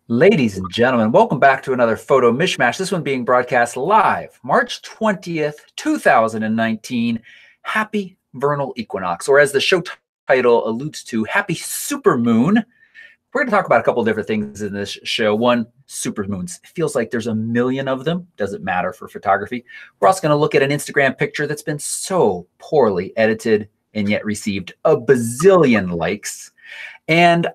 Ladies and gentlemen, welcome back to another photo mishmash. This one being broadcast live March 20th, 2019. Happy vernal equinox, or as the show title alludes to, happy supermoon. We're going to talk about a couple of different things in this show. One, supermoons. It feels like there's a million of them. Doesn't matter for photography. We're also going to look at an Instagram picture that's been so poorly edited and yet received a bazillion likes. And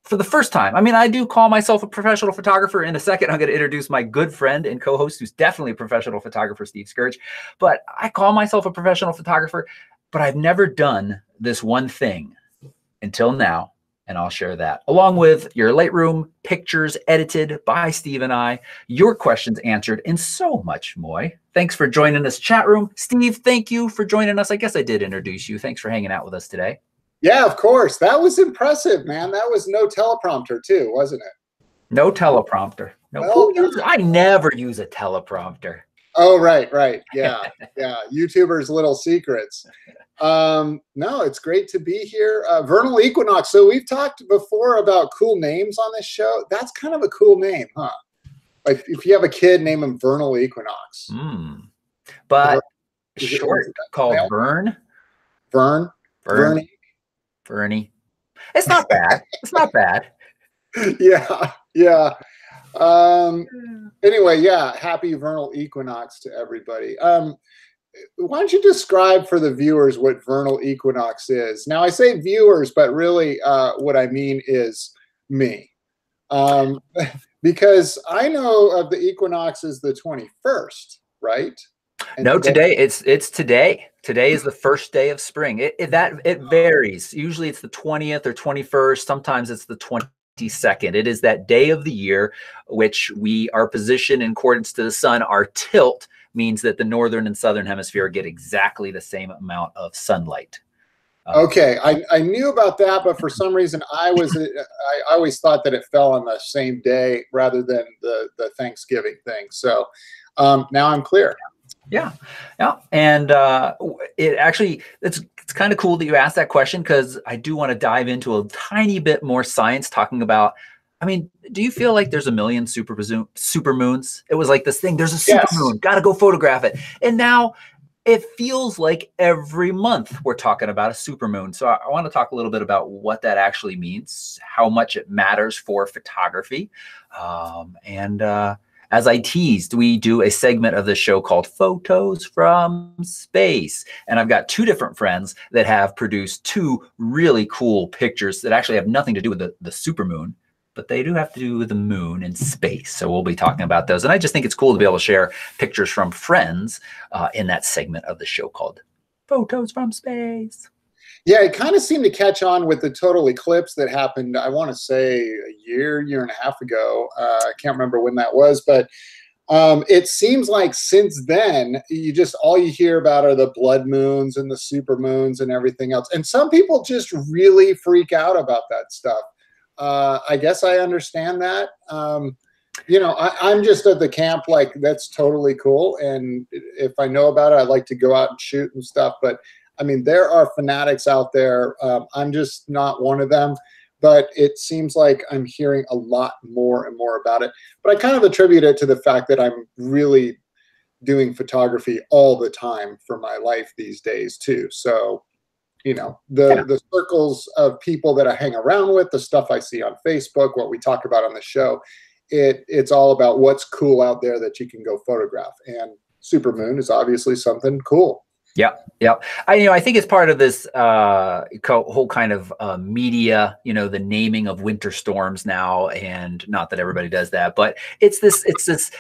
for the first time, I mean, I do call myself a professional photographer. In a second, I'm going to introduce my good friend and co-host, who's definitely a professional photographer, Steve Scourge. But I call myself a professional photographer, but I've never done this one thing until now, and I'll share that. Along with your Lightroom pictures edited by Steve and I, your questions answered, and so much more. Thanks for joining us, chat room. Steve, thank you for joining us. I guess I did introduce you. Thanks for hanging out with us today. Yeah, of course. That was impressive, man. That was no teleprompter too, wasn't it? No teleprompter. No, Well, I never use a teleprompter. Oh, right. Yeah, yeah. YouTubers' little secrets. No, it's great to be here. Vernal equinox. So we've talked before about cool names on this show. That's kind of a cool name, huh? Like if you have a kid, name him Vernal Equinox. But short called Vern. Vernie. It's not bad. It's not bad. Yeah. Anyway, yeah, happy vernal equinox to everybody. Why don't you describe for the viewers what vernal equinox is? Now, I say viewers, but really what I mean is me. Because I know of the equinox as the 21st, right? And no, today it's today. Today is the first day of spring. It varies. Usually it's the 20th or 21st. Sometimes it's the 22nd. It is that day of the year which we are positioned in accordance to the sun. Our tilt means that the northern and southern hemisphere get exactly the same amount of sunlight. Okay, I knew about that, but for some reason I always thought that it fell on the same day rather than the Thanksgiving thing. So now I'm clear. Yeah. And it's kind of cool that you asked that question, because I do want to dive into a tiny bit more science talking about, I mean, do you feel like there's a million supermoons? It was like this thing, there's a supermoon, got to go photograph it. And now it feels like every month we're talking about a supermoon. So I want to talk a little bit about what that actually means, how much it matters for photography. As I teased, we do a segment of the show called Photos from Space. And I've got two different friends that have produced two really cool pictures that actually have nothing to do with the supermoon, but they do have to do with the moon and space. So we'll be talking about those. And I just think it's cool to be able to share pictures from friends in that segment of the show called Photos from Space. Yeah, it kind of seemed to catch on with the total eclipse that happened, I want to say a year and a half ago. I can't remember when that was, but it seems like since then, all you hear about are the blood moons and the super moons and everything else. And some people just really freak out about that stuff. I guess I understand that. I'm just at the camp, like, that's totally cool. And if I know about it, I'd like to go out and shoot and stuff. But I mean, there are fanatics out there. I'm just not one of them, but it seems like I'm hearing a lot more and more about it. But I kind of attribute it to the fact that I'm really doing photography all the time for my life these days too. So, the circles of people that I hang around with, the stuff I see on Facebook, what we talk about on the show, it's all about what's cool out there that you can go photograph. And supermoon is obviously something cool. Yeah. I think it's part of this whole kind of media, the naming of winter storms now, and not that everybody does that, but it's this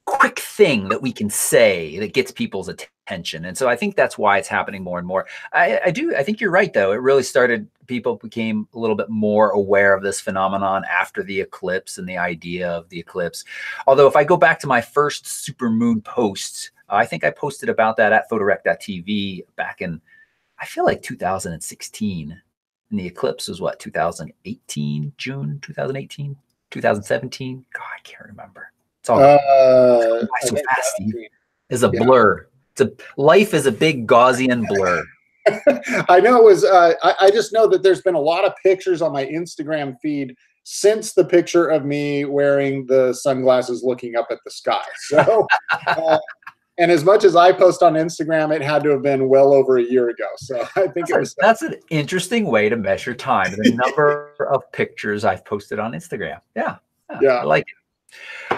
quick thing that we can say that gets people's attention. And so I think that's why it's happening more and more. I think you're right, though. It really started, people became a little bit more aware of this phenomenon after the eclipse and the idea of the eclipse. Although if I go back to my first supermoon post, I think I posted about that at photorec.tv back in, I feel like 2016. And the eclipse was what, 2018, June 2018, 2017? God, I can't remember. It's all so fast, Steve. It's a blur. Life is a big Gaussian blur. I know it was, I just know that there's been a lot of pictures on my Instagram feed since the picture of me wearing the sunglasses looking up at the sky. So, and as much as I post on Instagram, it had to have been well over a year ago. So I think that's an interesting way to measure time. The number of pictures I've posted on Instagram. Yeah. I like it.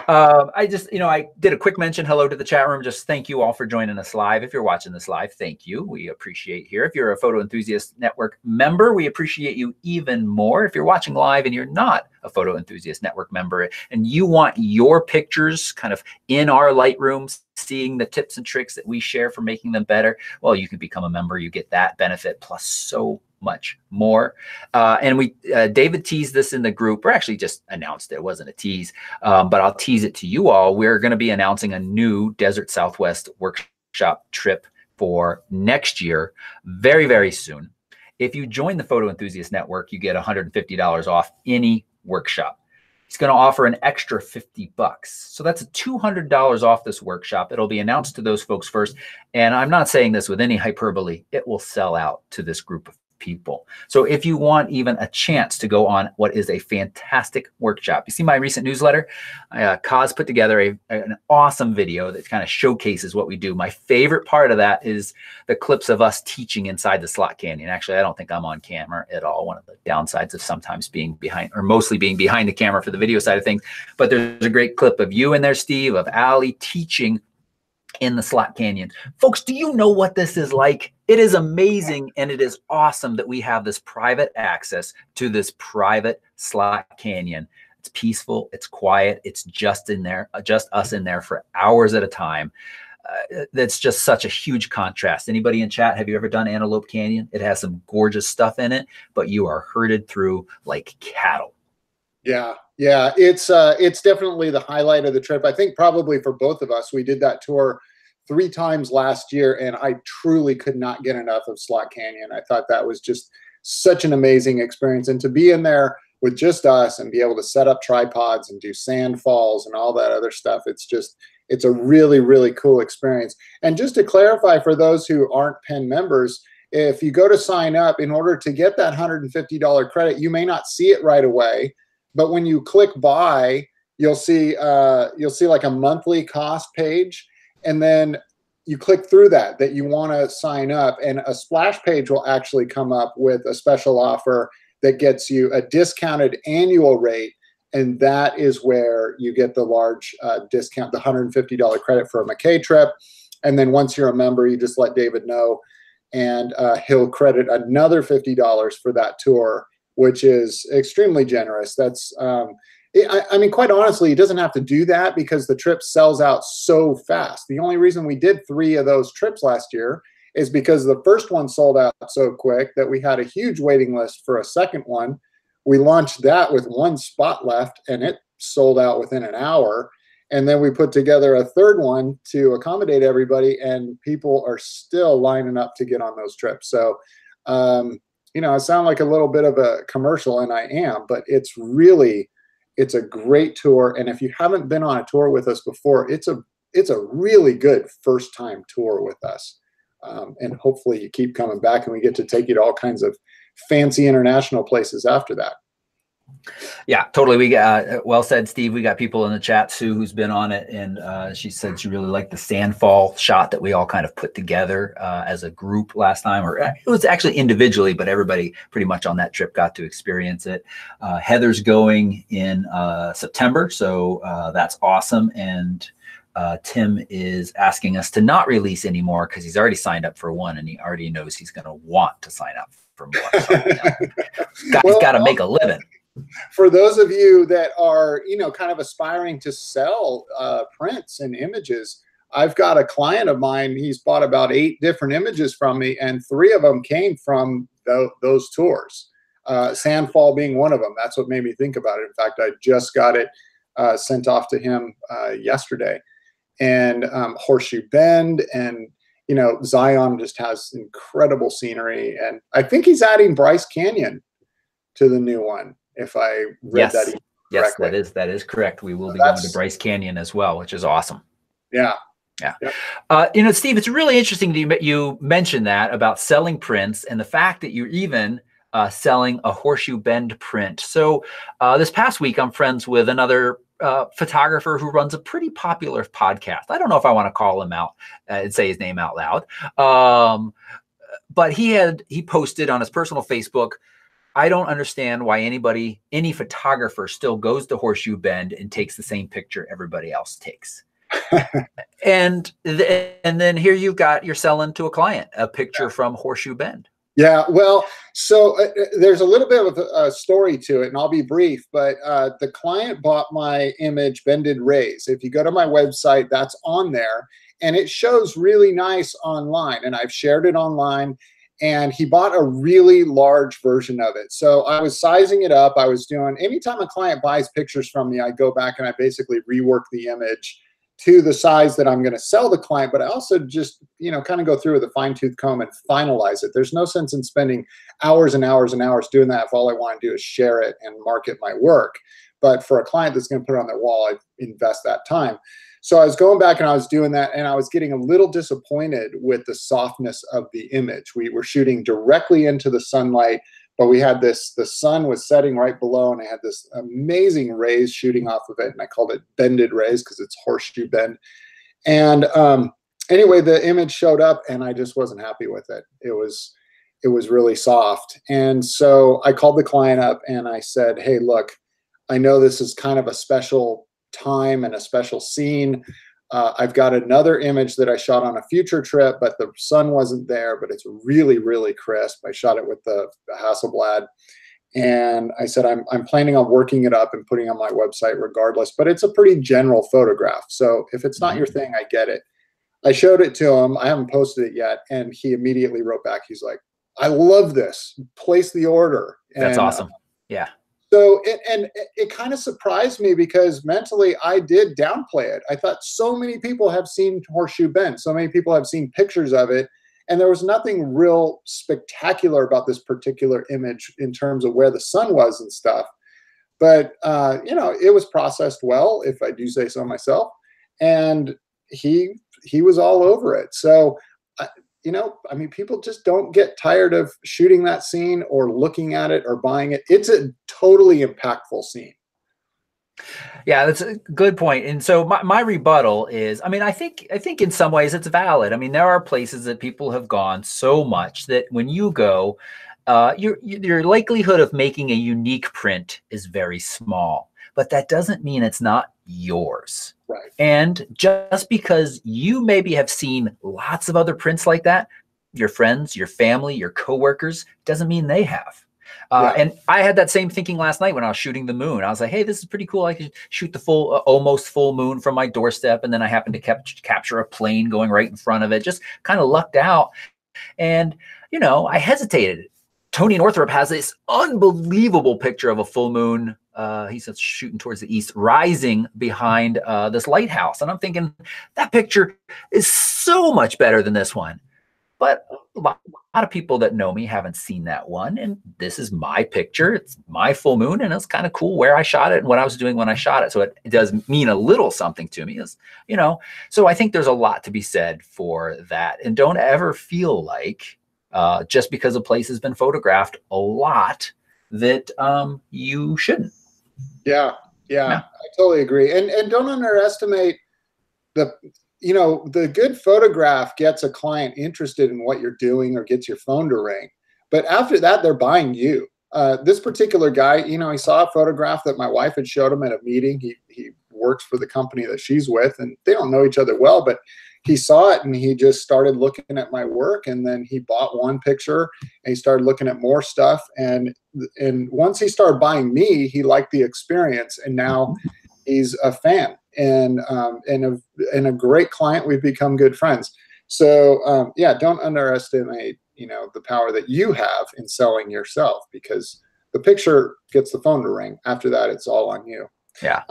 I just, I did a quick mention. Hello to the chat room. Just thank you all for joining us live. If you're watching this live, thank you. We appreciate here. If you're a Photo Enthusiast Network member, we appreciate you even more. If you're watching live and you're not a Photo Enthusiast Network member and you want your pictures kind of in our Lightroom, seeing the tips and tricks that we share for making them better, well, you can become a member. You get that benefit plus so much more. And we, David teased this in the group, or actually just announced it. It wasn't a tease, but I'll tease it to you all. We're going to be announcing a new Desert Southwest workshop trip for next year, very, very soon. If you join the Photo Enthusiast Network, you get $150 off any workshop. It's going to offer an extra $50. So that's $200 off this workshop. It'll be announced to those folks first. And I'm not saying this with any hyperbole. It will sell out to this group of people. So if you want even a chance to go on what is a fantastic workshop, you see my recent newsletter, Kaz put together an awesome video that kind of showcases what we do. My favorite part of that is the clips of us teaching inside the slot canyon. Actually, I don't think I'm on camera at all. One of the downsides of sometimes being behind, or mostly being behind the camera for the video side of things. But there's a great clip of you in there, Steve, of Allie teaching in the slot canyon. Folks, do you know what this is like? It is amazing, and it is awesome that we have this private access to this private slot canyon. It's peaceful, it's quiet, it's just in there, just us in there for hours at a time. That's just such a huge contrast. Anybody in chat, have you ever done Antelope Canyon? It has some gorgeous stuff in it, but you are herded through like cattle. Yeah, it's definitely the highlight of the trip. I think probably for both of us, we did that tour 3 times last year, and I truly could not get enough of Slot Canyon. I thought that was just such an amazing experience, and to be in there with just us and be able to set up tripods and do sand falls and all that other stuff, it's a really, really cool experience. And just to clarify for those who aren't PEN members, if you go to sign up, in order to get that $150 credit, you may not see it right away, but when you click buy, you'll see like a monthly cost page, and then you click through that you want to sign up, and a splash page will actually come up with a special offer that gets you a discounted annual rate, and that is where you get the large discount, the $150 credit for a McKay trip. And then once you're a member, you just let David know, and he'll credit another $50 for that tour, which is extremely generous. That's I mean, quite honestly, he doesn't have to do that because the trip sells out so fast. The only reason we did 3 of those trips last year is because the first one sold out so quick that we had a huge waiting list for a second one. We launched that with 1 spot left, and it sold out within an hour. And then we put together a third one to accommodate everybody, and people are still lining up to get on those trips. So, I sound like a little bit of a commercial, and I am, but it's a great tour. And if you haven't been on a tour with us before, it's a really good first time tour with us. And hopefully you keep coming back, and we get to take you to all kinds of fancy international places after that. Yeah, totally. We got, well said, Steve. We got people in the chat, Sue, who's been on it, and she said she really liked the sandfall shot that we all kind of put together as a group last time, or it was actually individually, but everybody pretty much on that trip got to experience it. Heather's going in September, so that's awesome. And Tim is asking us to not release anymore because he's already signed up for one, and he already knows he's going to want to sign up for more. So, he's got to make a living. For those of you that are, kind of aspiring to sell prints and images, I've got a client of mine. He's bought about 8 different images from me, and 3 of them came from those tours. Sandfall being one of them. That's what made me think about it. In fact, I just got it sent off to him yesterday. And Horseshoe Bend, and Zion just has incredible scenery. And I think he's adding Bryce Canyon to the new one, if I read that correctly. Yes, that is correct. We will be going to Bryce Canyon as well, which is awesome. Yeah. Yeah. Yep. You know, Steve, it's really interesting that you mentioned that about selling prints and the fact that you're even selling a Horseshoe Bend print. So this past week, I'm friends with another photographer who runs a pretty popular podcast. I don't know if I want to call him out and say his name out loud. But he posted on his personal Facebook, I don't understand why any photographer still goes to Horseshoe Bend and takes the same picture everybody else takes. And then here you're selling to a client a picture from Horseshoe Bend. Yeah, well, so there's a little bit of a story to it, and I'll be brief, but the client bought my image, Bended Rays. If you go to my website, that's on there, and it shows really nice online, and I've shared it online, and he bought a really large version of it. So I was sizing it up. I was doing, anytime a client buys pictures from me, I go back and I basically rework the image to the size that I'm going to sell the client, but I also just, kind of go through with a fine-tooth comb and finalize it. There's no sense in spending hours and hours and hours doing that if all I want to do is share it and market my work. But for a client that's going to put it on their wall, I invest that time. So I was going back and I was doing that, and I was getting a little disappointed with the softness of the image. We were shooting directly into the sunlight, but we had the sun was setting right below, and I had this amazing rays shooting off of it, and I called it Bended Rays because it's Horseshoe Bend. And anyway, the image showed up, and I just wasn't happy with it. It was really soft. And so I called the client up, and I said, hey, look, I know this is kind of a special time and a special scene. I've got another image that I shot on a future trip, but the sun wasn't there, but it's really, really crisp. I shot it with the Hasselblad. And I said, I'm planning on working it up and putting it on my website regardless, but it's a pretty general photograph. So if it's not your thing, I get it. I showed it to him. I haven't posted it yet. And he immediately wrote back. He's like, I love this. Place the order. That's awesome. Yeah. So it kind of surprised me because mentally I did downplay it. I thought so many people have seen Horseshoe Bend. So many people have seen pictures of it. And there was nothing real spectacular about this particular image in terms of where the sun was and stuff. But, it was processed well, if I do say so myself. And he was all over it. So, people just don't get tired of shooting that scene or looking at it or buying it. It's a totally impactful scene. Yeah, that's a good point. And so my rebuttal is, I think in some ways it's valid. There are places that people have gone so much that when you go, your likelihood of making a unique print is very small, but that doesn't mean it's not yours. Right. And just because you maybe have seen lots of other prints like that, your friends, your family, your coworkers, doesn't mean they have. And I had that same thinking last night when I was shooting the moon. I was like, hey, this is pretty cool. I could shoot the full, almost full moon from my doorstep. And then I happened to capture a plane going right in front of it. Just kind of lucked out. And, I hesitated. Tony Northrup has this unbelievable picture of a full moon. He's shooting towards the east, rising behind this lighthouse. And I'm thinking that picture is so much better than this one. But a lot of people that know me haven't seen that one. And this is my picture. It's my full moon. And it's kind of cool where I shot it and what I was doing when I shot it. So it does mean a little something to me. So I think there's a lot to be said for that. And don't ever feel like just because a place has been photographed a lot that you shouldn't. Yeah, I totally agree. And don't underestimate the good photograph gets a client interested in what you're doing or gets your phone to ring. But after that, they're buying you. This particular guy, he saw a photograph that my wife had showed him at a meeting. He works for the company that she's with, and they don't know each other well, but he saw it and he just started looking at my work, and then he bought one picture and he started looking at more stuff. And once he started buying me, he liked the experience, and now he's a fan and a great client. We've become good friends. So don't underestimate, the power that you have in selling yourself, because the picture gets the phone to ring. After that, it's all on you. Yeah.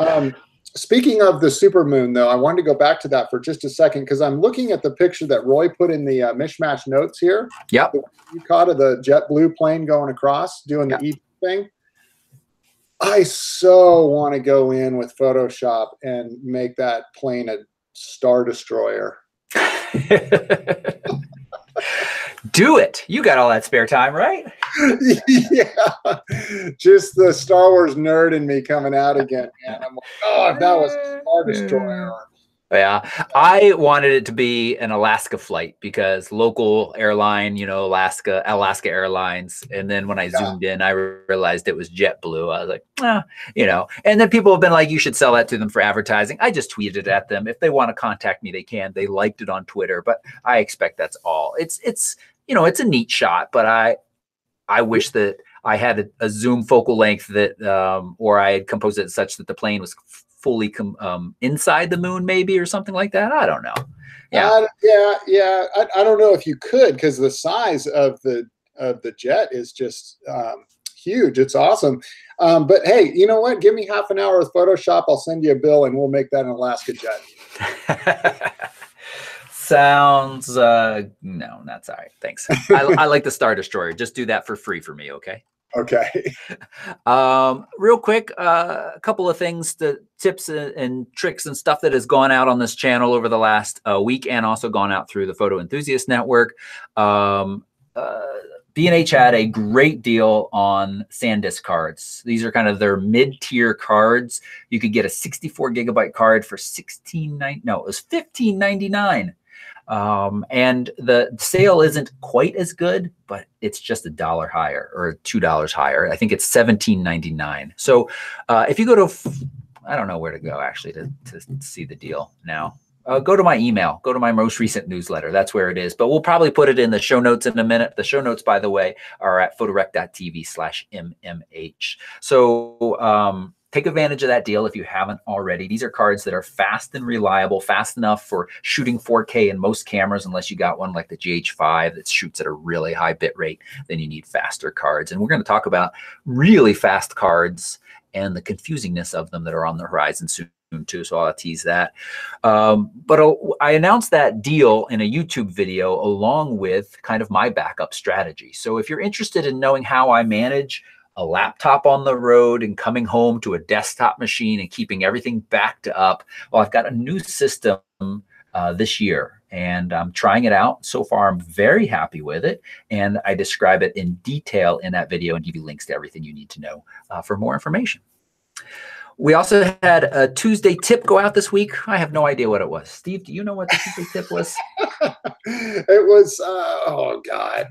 Speaking of the supermoon, though, I wanted to go back to that for just a second, because I'm looking at the picture that Roy put in the Mishmash notes here. Yep. You caught of the JetBlue plane going across, doing the E thing. I so want to go in with Photoshop and make that plane a Star Destroyer. Do it. You got all that spare time, right? Yeah. Just the Star Wars nerd in me coming out again, man. I'm like, oh, if that was a Star Destroyer. Yeah, I wanted it to be an Alaska flight because local airline, you know, Alaska Airlines. And then when I zoomed in, I realized it was JetBlue. I was like, you know, and then people have been like, you should sell that to them for advertising. I just tweeted at them. If they want to contact me, they can. They liked it on Twitter, but I expect that's all. It's, you know, it's a neat shot, but I wish that I had a zoom focal length that, or I had composed it such that the plane was fully inside the moon, maybe, or something like that. I don't know. Yeah, yeah. I don't know if you could, because the size of the jet is just huge. It's awesome. But hey, you know what? Give me half an hour with Photoshop. I'll send you a bill, and we'll make that an Alaska jet. Sounds no, that's all right. Thanks. I like the Star Destroyer. Just do that for free for me, okay? Okay. Real quick, a couple of things, the tips and tricks and stuff that has gone out on this channel over the last week, and also gone out through the Photo Enthusiast Network. B&H had a great deal on SanDisk cards. These are kind of their mid-tier cards. You could get a 64 gigabyte card for $15.99. And the sale isn't quite as good, but it's just $1 higher or $2 higher. I think it's $17.99. So if you go to, I don't know where to go actually to see the deal now. Go to my email, go to my most recent newsletter. That's where it is, but we'll probably put it in the show notes in a minute. The show notes, by the way, are at photorec.tv/MMH. So take advantage of that deal if you haven't already. These are cards that are fast and reliable, fast enough for shooting 4K in most cameras, unless you got one like the GH5 that shoots at a really high bit rate. Then you need faster cards. And we're going to talk about really fast cards and the confusingness of them that are on the horizon soon too, so I'll tease that. But I announced that deal in a YouTube video along with kind of my backup strategy. So if you're interested in knowing how I manage a laptop on the road and coming home to a desktop machine and keeping everything backed up, well, I've got a new system this year, and I'm trying it out. So far, I'm very happy with it, and I describe it in detail in that video and give you links to everything you need to know for more information. We also had a Tuesday tip go out this week. I have no idea what it was. Steve, do you know what the Tuesday tip was? It was, oh God.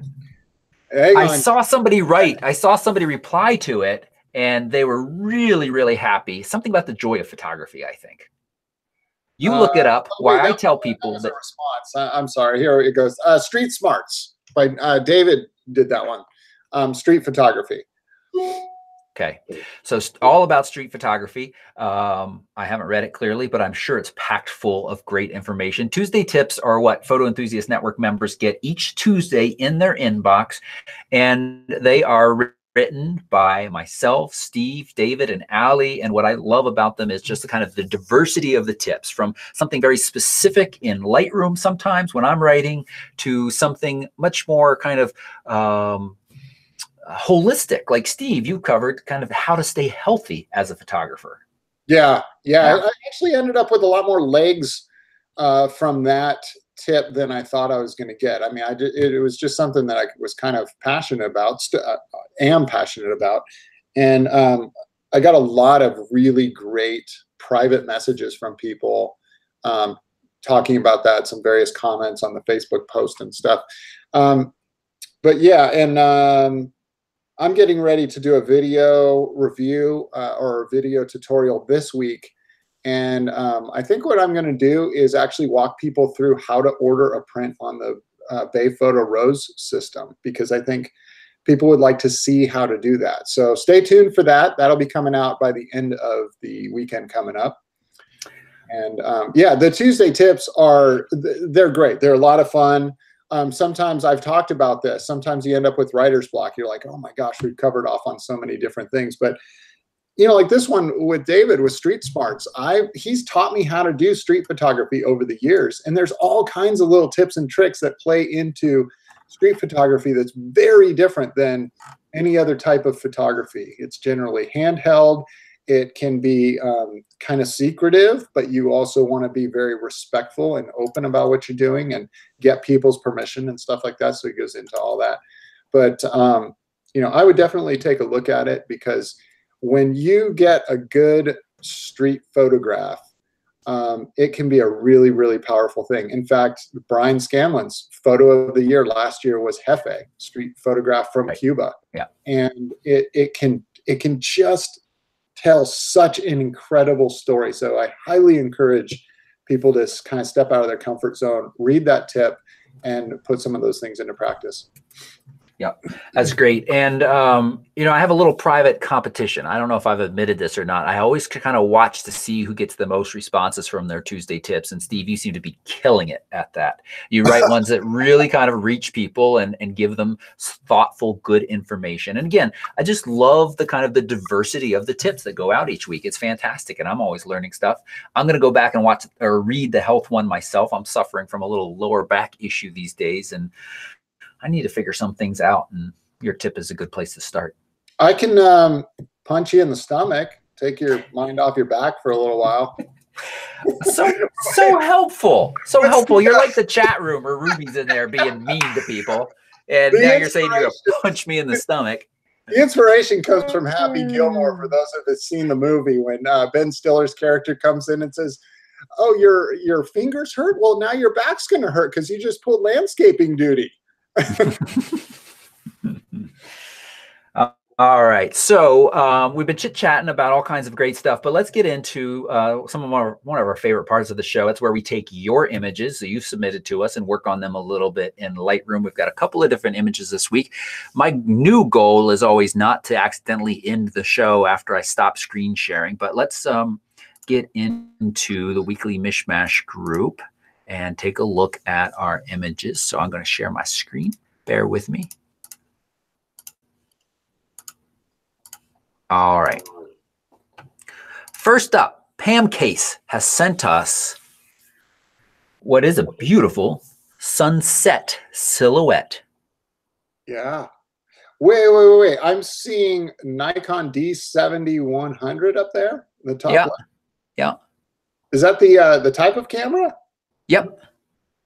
I saw somebody write, I saw somebody reply to it, and they were really, really happy. Something about the joy of photography, I think. You look it up. Why I tell people that. Response. I'm sorry. Here it goes. Street Smarts by David did that one. Street photography. Okay, so all about street photography. I haven't read it clearly, but I'm sure it's packed full of great information. Tuesday tips are what Photo Enthusiast Network members get each Tuesday in their inbox, and they are written by myself, Steve, David, and Ali. And what I love about them is just the kind of the diversity of the tips, from something very specific in Lightroom sometimes when I'm writing to something much more kind of holistic, like Steve, you covered kind of how to stay healthy as a photographer. Yeah. I actually ended up with a lot more legs from that tip than I thought I was going to get. I mean, it was just something that I was kind of passionate about, am passionate about. And I got a lot of really great private messages from people talking about that, some various comments on the Facebook post and stuff. But yeah, and I'm getting ready to do a video review or a video tutorial this week. And I think what I'm going to do is actually walk people through how to order a print on the Bayphoto Rose system, because I think people would like to see how to do that. So stay tuned for that. That'll be coming out by the end of the weekend coming up. And yeah, the Tuesday tips they're great. They're a lot of fun. Sometimes I've talked about this. Sometimes you end up with writer's block. You're like, oh my gosh, we've covered off on so many different things. But, you know, like this one with David with Street Smarts, he's taught me how to do street photography over the years. And there's all kinds of little tips and tricks that play into street photography that's very different than any other type of photography. It's generally handheld, it can be kind of secretive, but you also want to be very respectful and open about what you're doing and get people's permission and stuff like that. So he goes into all that. But, you know, I would definitely take a look at it, because when you get a good street photograph, it can be a really, really powerful thing. In fact, Brian Scanlon's photo of the year last year was Jefe, street photograph from Cuba. Yeah. And it can just tell such an incredible story. So I highly encourage people to kind of step out of their comfort zone, read that tip, and put some of those things into practice. Yeah, that's great. And, you know, I have a little private competition. I don't know if I've admitted this or not. I always kind of watch to see who gets the most responses from their Tuesday tips. And Steve, you seem to be killing it at that. You write ones that really kind of reach people and give them thoughtful, good information. And again, I just love the kind of the diversity of the tips that go out each week. It's fantastic. And I'm always learning stuff. I'm going to go back and watch or read the health one myself. I'm suffering from a little lower back issue these days, and I need to figure some things out, and your tip is a good place to start. I can punch you in the stomach, take your mind off your back for a little while. So helpful. So helpful. You're like the chat room where Ruby's in there being mean to people, and now you're saying you're going to punch me in the stomach. The inspiration comes from Happy Gilmore, for those of us seen the movie, when Ben Stiller's character comes in and says, "Oh, your fingers hurt? Well, now your back's going to hurt because you just pulled landscaping duty." All right, so we've been chit-chatting about all kinds of great stuff, but let's get into one of our favorite parts of the show. It's where we take your images that you've submitted to us and work on them a little bit in Lightroom. We've got a couple of different images this week. My new goal is always not to accidentally end the show after I stop screen sharing, but let's get into the weekly Mishmash group and take a look at our images. So I'm going to share my screen. Bear with me. All right. First up, Pam Case has sent us what is a beautiful sunset silhouette. Yeah. Wait. I'm seeing Nikon D70-100 up there in the top left. Yeah. Is that the type of camera? Yep.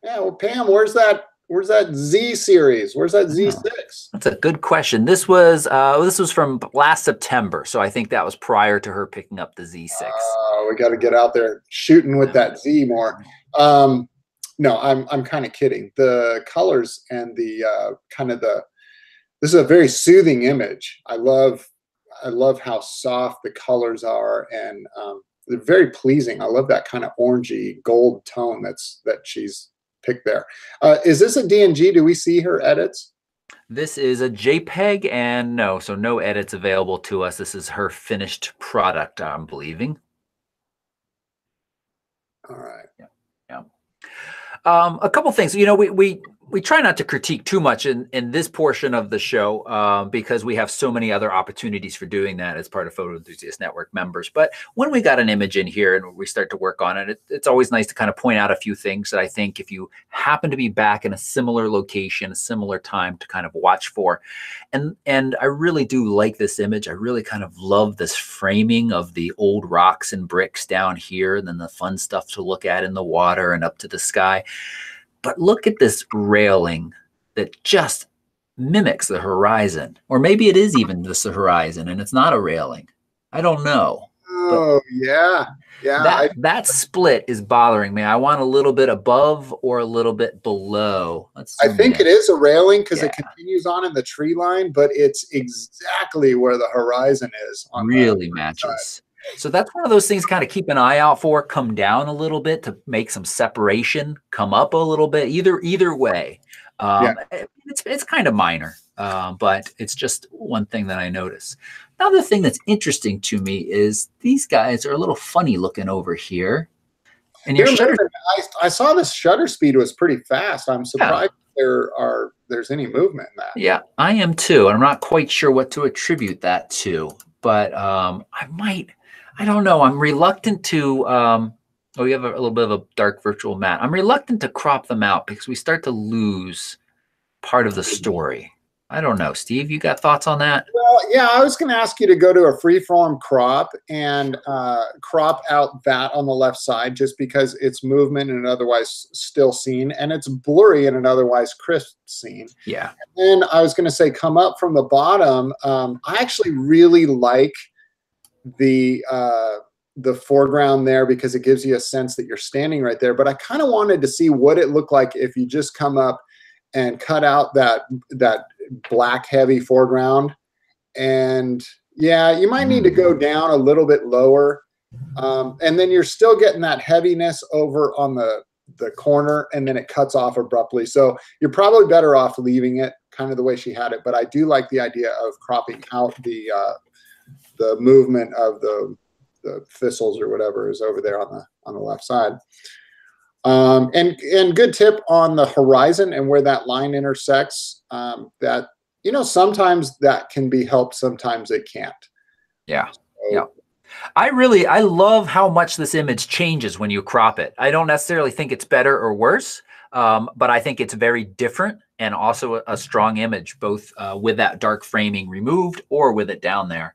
Yeah. Well, Pam, where's that Z series? Where's that Z6? That's a good question. This was from last September, so I think that was prior to her picking up the Z6. Oh, we got to get out there shooting with that Z more. No, I'm kind of kidding. The colors and the this is a very soothing image. I love how soft the colors are, and they're very pleasing. I love that kind of orangey gold tone that she's picked there. Is this a DNG? Do we see her edits? This is a JPEG, and no edits available to us. This is her finished product, I'm believing. All right. Yeah. A couple things. You know, we try not to critique too much in this portion of the show because we have so many other opportunities for doing that as part of Photo Enthusiast Network members. But when we got an image in here and we start to work on it, it's always nice to kind of point out a few things that I think if you happen to be back in a similar location, a similar time to kind of watch for. And I really do like this image. I really kind of love this framing of the old rocks and bricks down here, and then the fun stuff to look at in the water and up to the sky. But look at this railing that just mimics the horizon. Or maybe it is even just the horizon and it's not a railing. I don't know. Oh, yeah. Yeah. That split is bothering me. I want a little bit above or a little bit below. I think it is a railing because it continues on in the tree line, but it's exactly where the horizon is. Really matches. So that's one of those things kind of keep an eye out for. Come down a little bit to make some separation, come up a little bit, either way. It's kind of minor, but it's just one thing that I notice. Another thing that's interesting to me is these guys are a little funny looking over here. And I saw this shutter speed was pretty fast. I'm surprised there's any movement in that. Yeah, I am too. And I'm not quite sure what to attribute that to, but I don't know. I'm reluctant to, we have a little bit of a dark virtual matte. I'm reluctant to crop them out because we start to lose part of the story. I don't know. Steve, you got thoughts on that? Well, yeah, I was going to ask you to go to a freeform crop and crop out that on the left side, just because it's movement in an otherwise still scene, and it's blurry in an otherwise crisp scene. Yeah. And then I was going to say, come up from the bottom. I actually really like the foreground there because it gives you a sense that you're standing right there. But I kind of wanted to see what it looked like if you just come up and cut out that black heavy foreground. And yeah, you might need to go down a little bit lower. And then you're still getting that heaviness over on the corner, and then it cuts off abruptly. So you're probably better off leaving it kind of the way she had it. But I do like the idea of cropping out the movement of the thistles or whatever is over there on the left side. And good tip on the horizon and where that line intersects, that, you know, sometimes that can be helped, sometimes it can't. Yeah. So, yeah. I love how much this image changes when you crop it. I don't necessarily think it's better or worse, but I think it's very different and also a strong image, both with that dark framing removed or with it down there.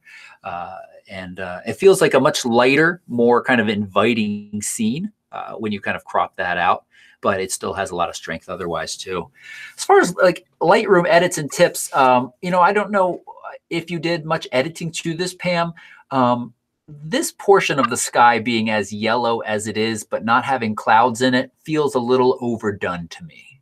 And it feels like a much lighter, more kind of inviting scene when you kind of crop that out, but it still has a lot of strength otherwise too. As far as like Lightroom edits and tips, you know, I don't know if you did much editing to this, Pam. This portion of the sky being as yellow as it is, but not having clouds in it, feels a little overdone to me.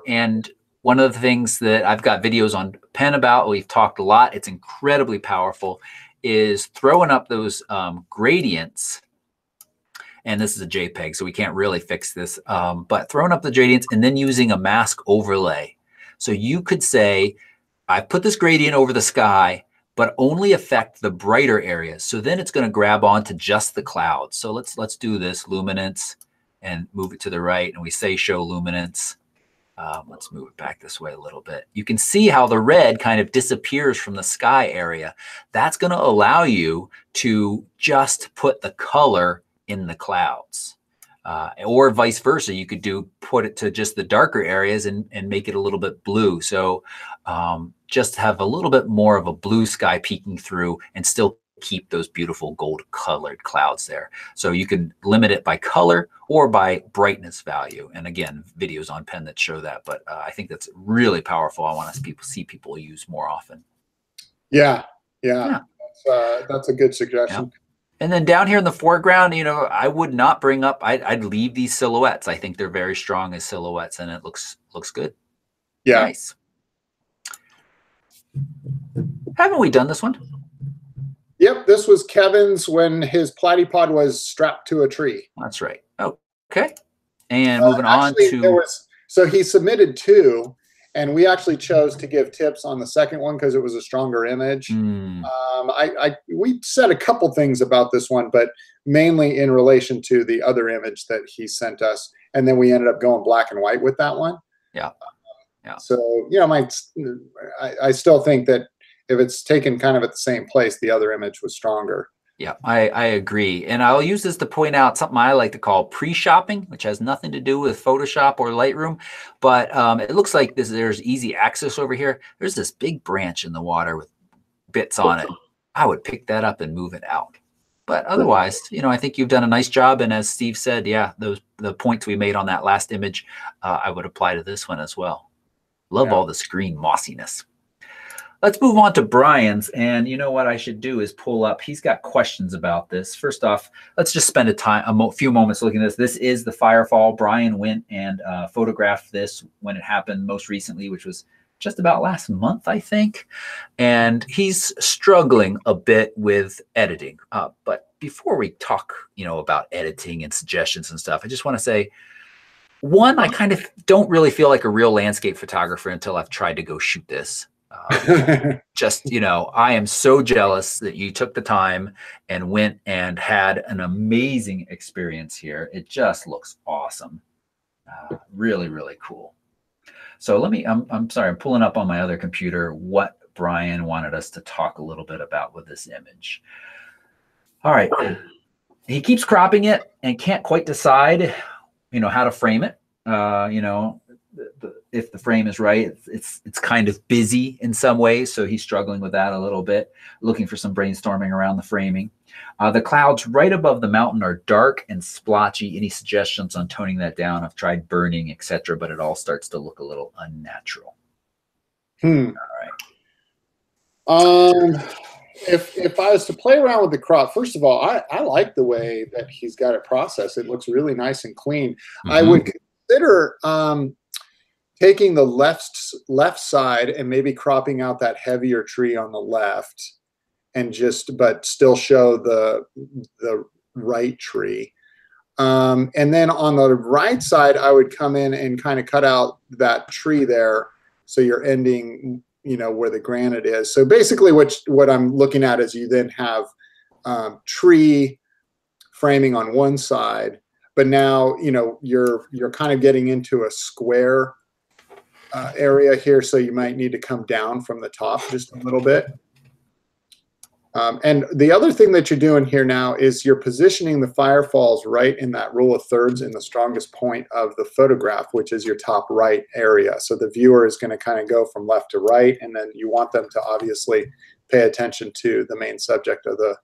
And one of the things that I've got videos on Pen about, we've talked a lot, it's incredibly powerful, is throwing up those gradients. And this is a JPEG, so we can't really fix this, but throwing up the gradients and then using a mask overlay. So you could say, I put this gradient over the sky, but only affect the brighter areas. So then it's going to grab onto just the clouds. So let's do this, luminance, and move it to the right. And we say show luminance. Let's move it back this way a little bit. You can see how the red kind of disappears from the sky area. That's going to allow you to just put the color in the clouds, or vice versa. You could put it to just the darker areas and make it a little bit blue. So just have a little bit more of a blue sky peeking through and still keep those beautiful gold colored clouds there. So you can limit it by color or by brightness value. And again, videos on Pen that show that, but I think that's really powerful. I want to see people use more often. Yeah. That's a good suggestion. Yeah. And then down here in the foreground, you know, I would not bring up, I'd leave these silhouettes. I think they're very strong as silhouettes and it looks good. Yeah. Nice. Haven't we done this one? Yep, this was Kevin's when his platypod was strapped to a tree. That's right. Okay. And moving on to... So he submitted two, and we actually chose to give tips on the second one because it was a stronger image. We said a couple things about this one, but mainly in relation to the other image that he sent us. And then we ended up going black and white with that one. Yeah. So, you know, I still think that if it's taken kind of at the same place, the other image was stronger. Yeah, I agree. And I'll use this to point out something I like to call pre-shopping, which has nothing to do with Photoshop or Lightroom. But it looks like there's easy access over here. There's this big branch in the water with bits on it. I would pick that up and move it out. But otherwise, you know, I think you've done a nice job. And as Steve said, yeah, the points we made on that last image, I would apply to this one as well. Love all this green mossiness. Let's move on to Brian's. And you know what I should do is pull up. He's got questions about this. First off, let's just spend a few moments looking at this. This is the Firefall. Brian went and photographed this when it happened most recently, which was just about last month, I think. And he's struggling a bit with editing. But before we talk, you know, about editing and suggestions and stuff, I just want to say, one, I kind of don't really feel like a real landscape photographer until I've tried to go shoot this. Just, you know, I am so jealous that you took the time and went and had an amazing experience here. It just looks awesome. Really, really cool. So I'm sorry, I'm pulling up on my other computer what Brian wanted us to talk a little bit about with this image. All right. He keeps cropping it and can't quite decide, you know, how to frame it. You know, if the frame is right. It's kind of busy in some ways, so he's struggling with that a little bit, looking for some brainstorming around the framing. The clouds right above the mountain are dark and splotchy. Any suggestions on toning that down? I've tried burning, etc., but it all starts to look a little unnatural. All right. If I was to play around with the crop, first of all, I like the way that he's got it processed. It looks really nice and clean. I would consider taking the left side and maybe cropping out that heavier tree on the left, and but still show the right tree. And then on the right side, I would come in and kind of cut out that tree there, so you're ending, where the granite is. So basically what I'm looking at is you then have tree framing on one side, but now, you're kind of getting into a square area here. So you might need to come down from the top just a little bit. And the other thing that you're doing here now is you're positioning the firefalls right in that rule of thirds in the strongest point of the photograph, which is your top right area. So the viewer is going to kind of go from left to right, and then you want them to obviously pay attention to the main subject of the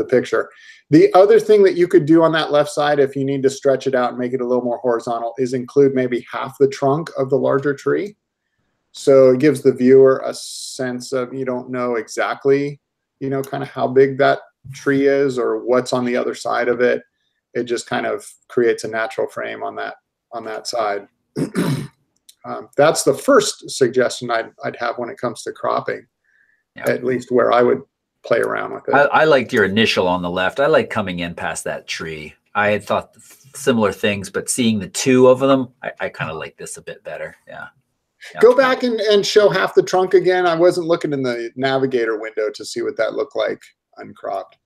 picture. The other thing that you could do on that left side, if you need to stretch it out and make it a little more horizontal, is include maybe half the trunk of the larger tree. So it gives the viewer a sense of, you don't know exactly, kind of how big that tree is or what's on the other side of it. It just kind of creates a natural frame on that side. That's the first suggestion I'd have when it comes to cropping, at least where I would play around with it. I liked your initial on the left. I like coming in past that tree. I had thought similar things, but seeing the two of them, I kind of like this a bit better. Yeah. Go back and show half the trunk again. I wasn't looking in the navigator window to see what that looked like uncropped.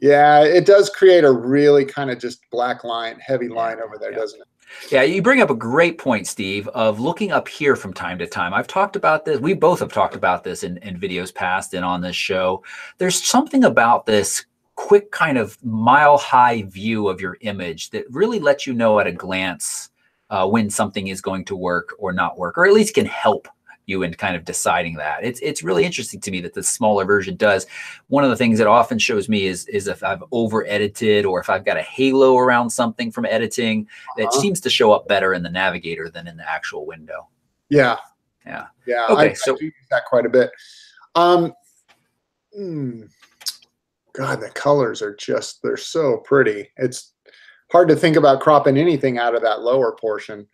Yeah, it does create a really kind of just black line, heavy line over there, doesn't it? Yeah, you bring up a great point, Steve, of looking up here from time to time. I've talked about this. We both have talked about this in videos past and on this show. There's something about this quick kind of mile-high view of your image that really lets you know at a glance when something is going to work or not work, or at least can help you in kind of deciding that. It's really interesting to me that the smaller version does. One of the things that often shows me is if I've over edited or if I've got a halo around something from editing, that seems to show up better in the navigator than in the actual window. Yeah. Okay, I do use that quite a bit. God, the colors are they're so pretty. It's hard to think about cropping anything out of that lower portion.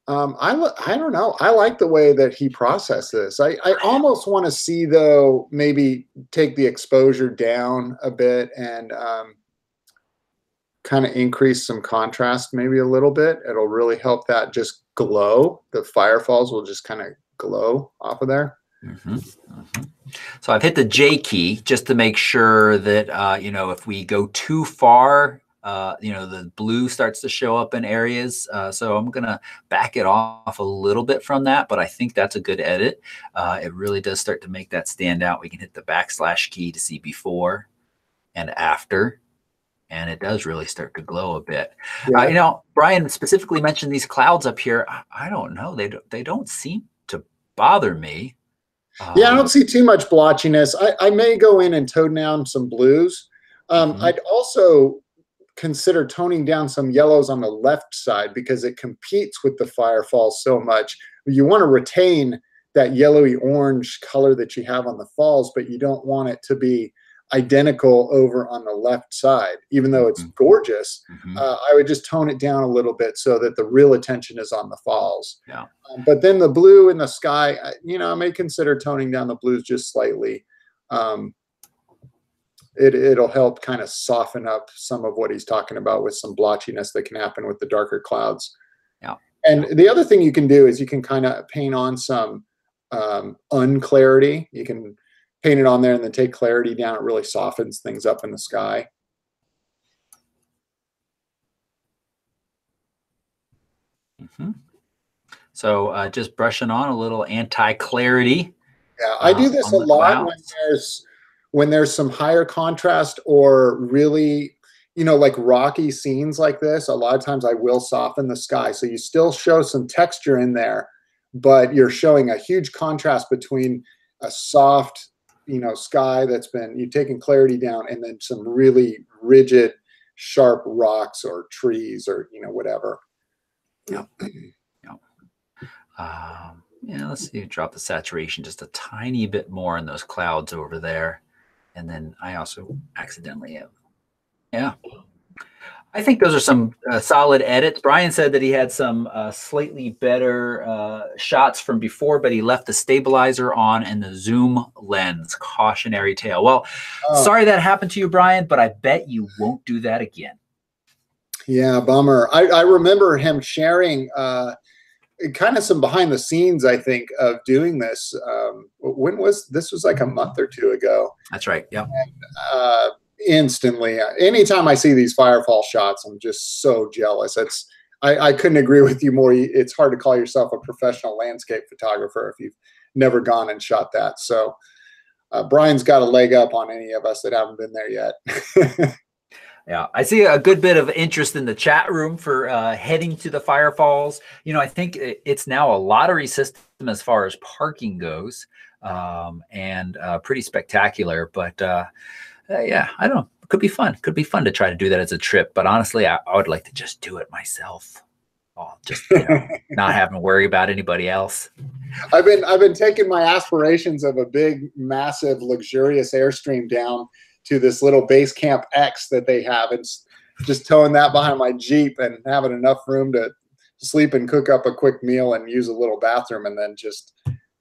I don't know. I like the way that he processed this. I almost want to see, though, maybe take the exposure down a bit and kind of increase some contrast maybe a little bit. It'll really help that just glow. The firefalls will just kind of glow off of there. So I've hit the J key just to make sure that, if we go too far, the blue starts to show up in areas. So I'm going to back it off a little bit from that, but I think that's a good edit. It really does start to make that stand out. We can hit the / key to see before and after, and it does really start to glow a bit. Yeah. Brian specifically mentioned these clouds up here. I don't know. They don't seem to bother me. Yeah, I don't see too much blotchiness. I may go in and tone down some blues. I'd also consider toning down some yellows on the left side because it competes with the firefall so much. You want to retain that yellowy orange color that you have on the falls, but you don't want it to be identical over on the left side, even though it's gorgeous. I would just tone it down a little bit so that the real attention is on the falls. Yeah. But then the blue in the sky, I may consider toning down the blues just slightly. It'll help kind of soften up some of what he's talking about with some blotchiness that can happen with the darker clouds. Yeah. And the other thing you can do is you can kind of paint on some unclarity. You can paint it on there and then take clarity down. It really softens things up in the sky. So just brushing on a little anti-clarity. Yeah, I do this a lot when there's some higher contrast or really you know, like rocky scenes like this, a lot of times I will soften the sky. So you still show some texture in there, but you're showing a huge contrast between a soft, you know, sky that's been, you've taken clarity down, and then some really rigid, sharp rocks or trees or, you know, whatever. Yep. Yep. Yeah, let's see, drop the saturation just a tiny bit more in those clouds over there. And then I also accidentally have, yeah. I think those are some solid edits. Brian said that he had some slightly better shots from before, but he left the stabilizer on and the zoom lens. Cautionary tale. Well, sorry that happened to you, Brian, but I bet you won't do that again. Yeah, bummer. I remember him sharing kind of some behind the scenes, I think, of doing this. When was this? Was like a month or two ago. That's right. Yeah. Instantly, anytime I see these firefall shots, I'm just so jealous. I couldn't agree with you more. It's hard to call yourself a professional landscape photographer if you've never gone and shot that. So Brian's got a leg up on any of us that haven't been there yet. Yeah, I see a good bit of interest in the chat room for heading to the firefalls. You know, I think it's now a lottery system as far as parking goes, and pretty spectacular. But yeah, I don't know. It could be fun. Could be fun to try to do that as a trip. But honestly, I would like to just do it myself. Oh, just, you know, not having to worry about anybody else. I've been taking my aspirations of a big, massive, luxurious Airstream down to this little base camp X that they have, and just towing that behind my Jeep and having enough room to sleep and cook up a quick meal and use a little bathroom, and then just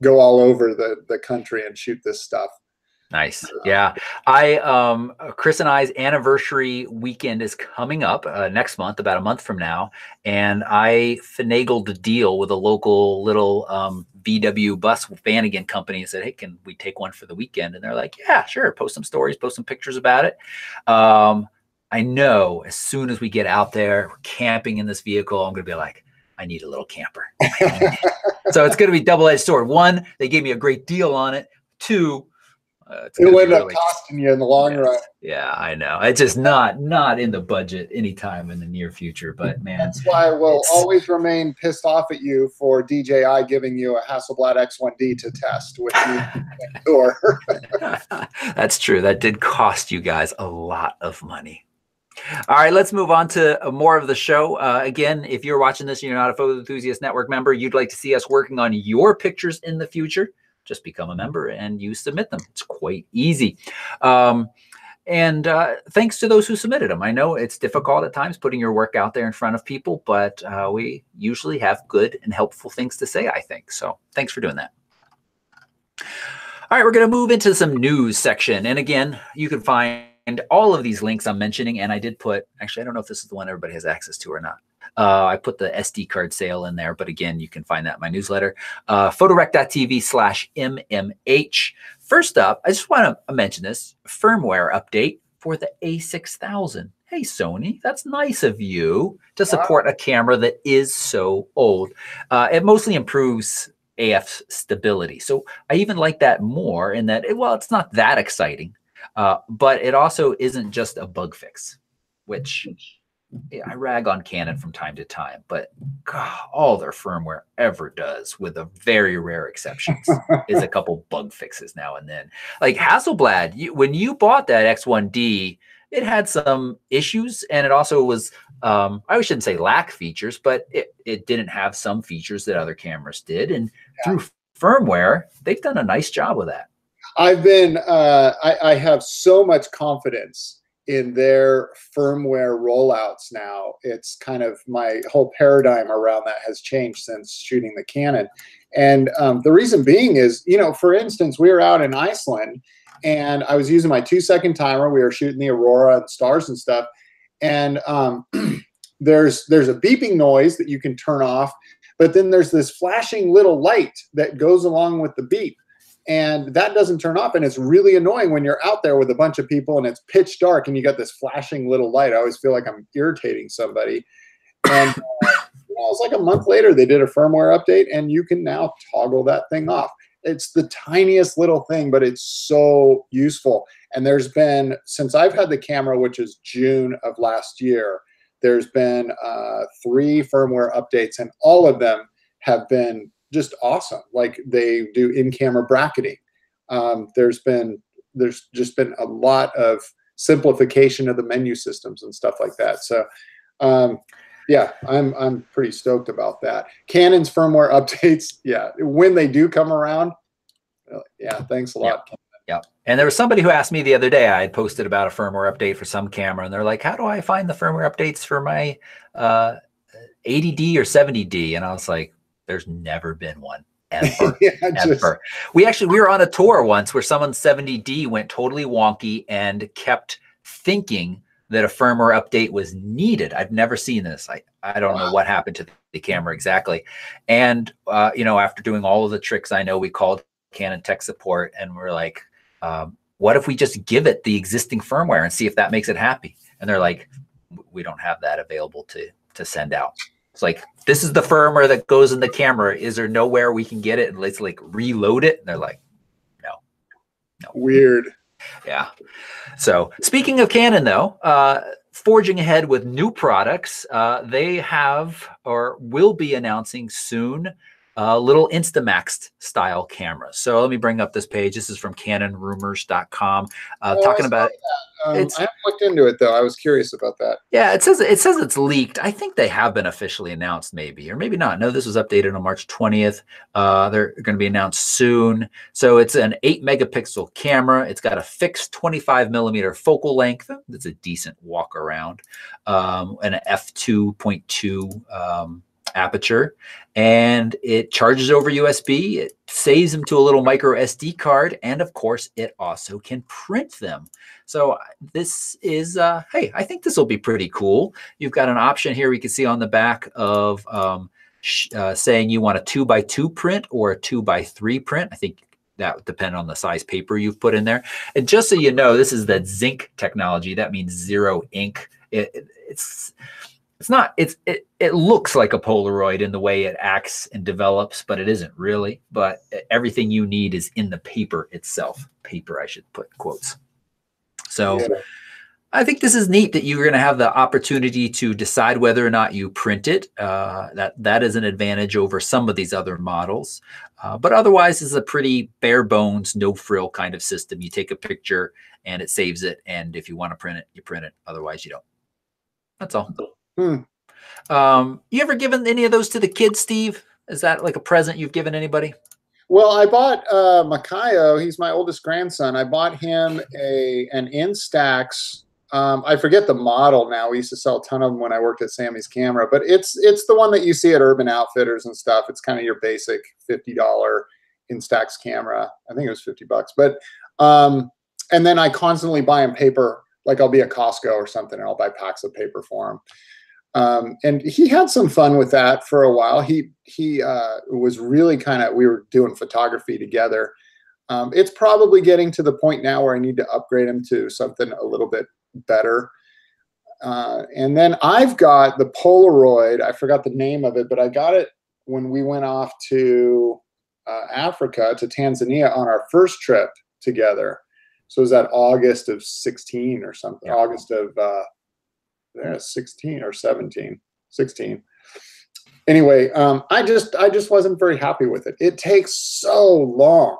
go all over the country and shoot this stuff. Nice. Yeah. Chris and I's anniversary weekend is coming up next month, about a month from now. And I finagled a deal with a local little VW bus Vanagon company and said, hey, can we take one for the weekend? And they're like, yeah, sure. Post some stories, post some pictures about it. I know as soon as we get out there, we're camping in this vehicle, I'm going to be like, I need a little camper. So it's going to be double-edged sword. One, they gave me a great deal on it. Two, it'll end up costing you in the long run. Yeah, I know. It's just not in the budget anytime in the near future. But man, that's why I will always remain pissed off at you for DJI giving you a Hasselblad X1D to test with you. That's true. That did cost you guys a lot of money. All right, let's move on to more of the show. Again, if you're watching this and you're not a Photo Enthusiast Network member, you'd like to see us working on your pictures in the future, just become a member and you submit them. It's quite easy. And thanks to those who submitted them. I know it's difficult at times putting your work out there in front of people, but we usually have good and helpful things to say, I think. So thanks for doing that. All right, we're going to move into some news section. And again, you can find all of these links I'm mentioning. And I did put, actually, I don't know if this is the one everybody has access to or not. I put the SD card sale in there, but again, you can find that in my newsletter, photorec.tv/MMH. First up, I just want to mention this firmware update for the A6000. Hey, Sony, that's nice of you to support a camera that is so old. It mostly improves AF stability. So I even like that more in that, well, it's not that exciting, but it also isn't just a bug fix, which I rag on Canon from time to time, but God, all their firmware ever does, with a very rare exceptions, is a couple bug fixes now and then. Like Hasselblad, when you bought that X1D, it had some issues, and it also was, I shouldn't say lack features, but it didn't have some features that other cameras did. And through firmware, they've done a nice job with that. I've been, I have so much confidence in their firmware rollouts now. It's kind of, my whole paradigm around that has changed since shooting the Canon. And the reason being is, you know, for instance, we were out in Iceland and I was using my 2-second timer. We were shooting the aurora and stars and stuff. And there's a beeping noise that you can turn off, but then there's this flashing little light that goes along with the beep. And that doesn't turn off, and it's really annoying when you're out there with a bunch of people and it's pitch dark and you got this flashing little light. I always feel like I'm irritating somebody. And you know, it's like a month later, they did a firmware update, and you can now toggle that thing off. It's the tiniest little thing, but it's so useful. And there's been, since I've had the camera, which is June of last year, there's been 3 firmware updates, and all of them have been just awesome. Like, they do in-camera bracketing. There's just been a lot of simplification of the menu systems and stuff like that. So yeah, I'm pretty stoked about that. Canon's firmware updates, yeah, when they do come around, yeah, thanks a lot. Yeah. And there was somebody who asked me the other day, I had posted about a firmware update for some camera, and they're like, how do I find the firmware updates for my 80D or 70D? And I was like, there's never been one. Ever. Yeah, ever. We were on a tour once where someone's 70D went totally wonky and kept thinking that a firmware update was needed. I've never seen this. I don't know what happened to the camera exactly. And you know, after doing all of the tricks I know, we called Canon tech support and we're like, what if we just give it the existing firmware and see if that makes it happy? And they're like, we don't have that available to send out. It's like, this is the firmware that goes in the camera. Is there nowhere we can get it and let's like reload it? And they're like, no. Weird. Yeah. So speaking of Canon though, forging ahead with new products, they have or will be announcing soon little Instamax style cameras. So let me bring up this page. This is from canonrumors.com, talking about I haven't looked into it though. I was curious about that. Yeah, it says it's leaked. I think they have been officially announced, maybe, or maybe not. No, this was updated on March 20th. They're going to be announced soon. So it's an 8-megapixel camera. It's got a fixed 25mm focal length. That's a decent walk around, and an f2.2 aperture, and it charges over USB. It saves them to a little micro SD card, and of course, it also can print them. So this is, hey, I think this will be pretty cool. You've got an option here we can see on the back of saying you want a 2x2 print or a 2x3 print. I think that would depend on the size paper you've put in there. And just so you know, this is the zinc technology. That means zero ink. It looks like a Polaroid in the way it acts and develops, but it isn't really. But everything you need is in the paper itself. Paper, I should put quotes. So yeah. I think this is neat that you're going to have the opportunity to decide whether or not you print it. That is an advantage over some of these other models. But otherwise, it's a pretty bare bones, no frill kind of system. You take a picture and it saves it. And if you want to print it, you print it. Otherwise, you don't. That's all. You ever given any of those to the kids, Steve? Is that like a present you've given anybody? Well, I bought Makayo, he's my oldest grandson. I bought him an Instax. I forget the model now. We used to sell a ton of them when I worked at Sammy's Camera, but it's the one that you see at Urban Outfitters and stuff. It's kind of your basic $50 Instax camera. I think it was $50, but and then I constantly buy him paper. Like I'll be at Costco or something and I'll buy packs of paper for him. And he had some fun with that for a while. He was really we were doing photography together. It's probably getting to the point now where I need to upgrade him to something a little bit better. And then I've got the Polaroid. I forgot the name of it, but I got it when we went off to Africa, to Tanzania on our first trip together. So it was that August of 16 or something, yeah. August of 16 or 17, 16. Anyway, I just wasn't very happy with it. It takes so long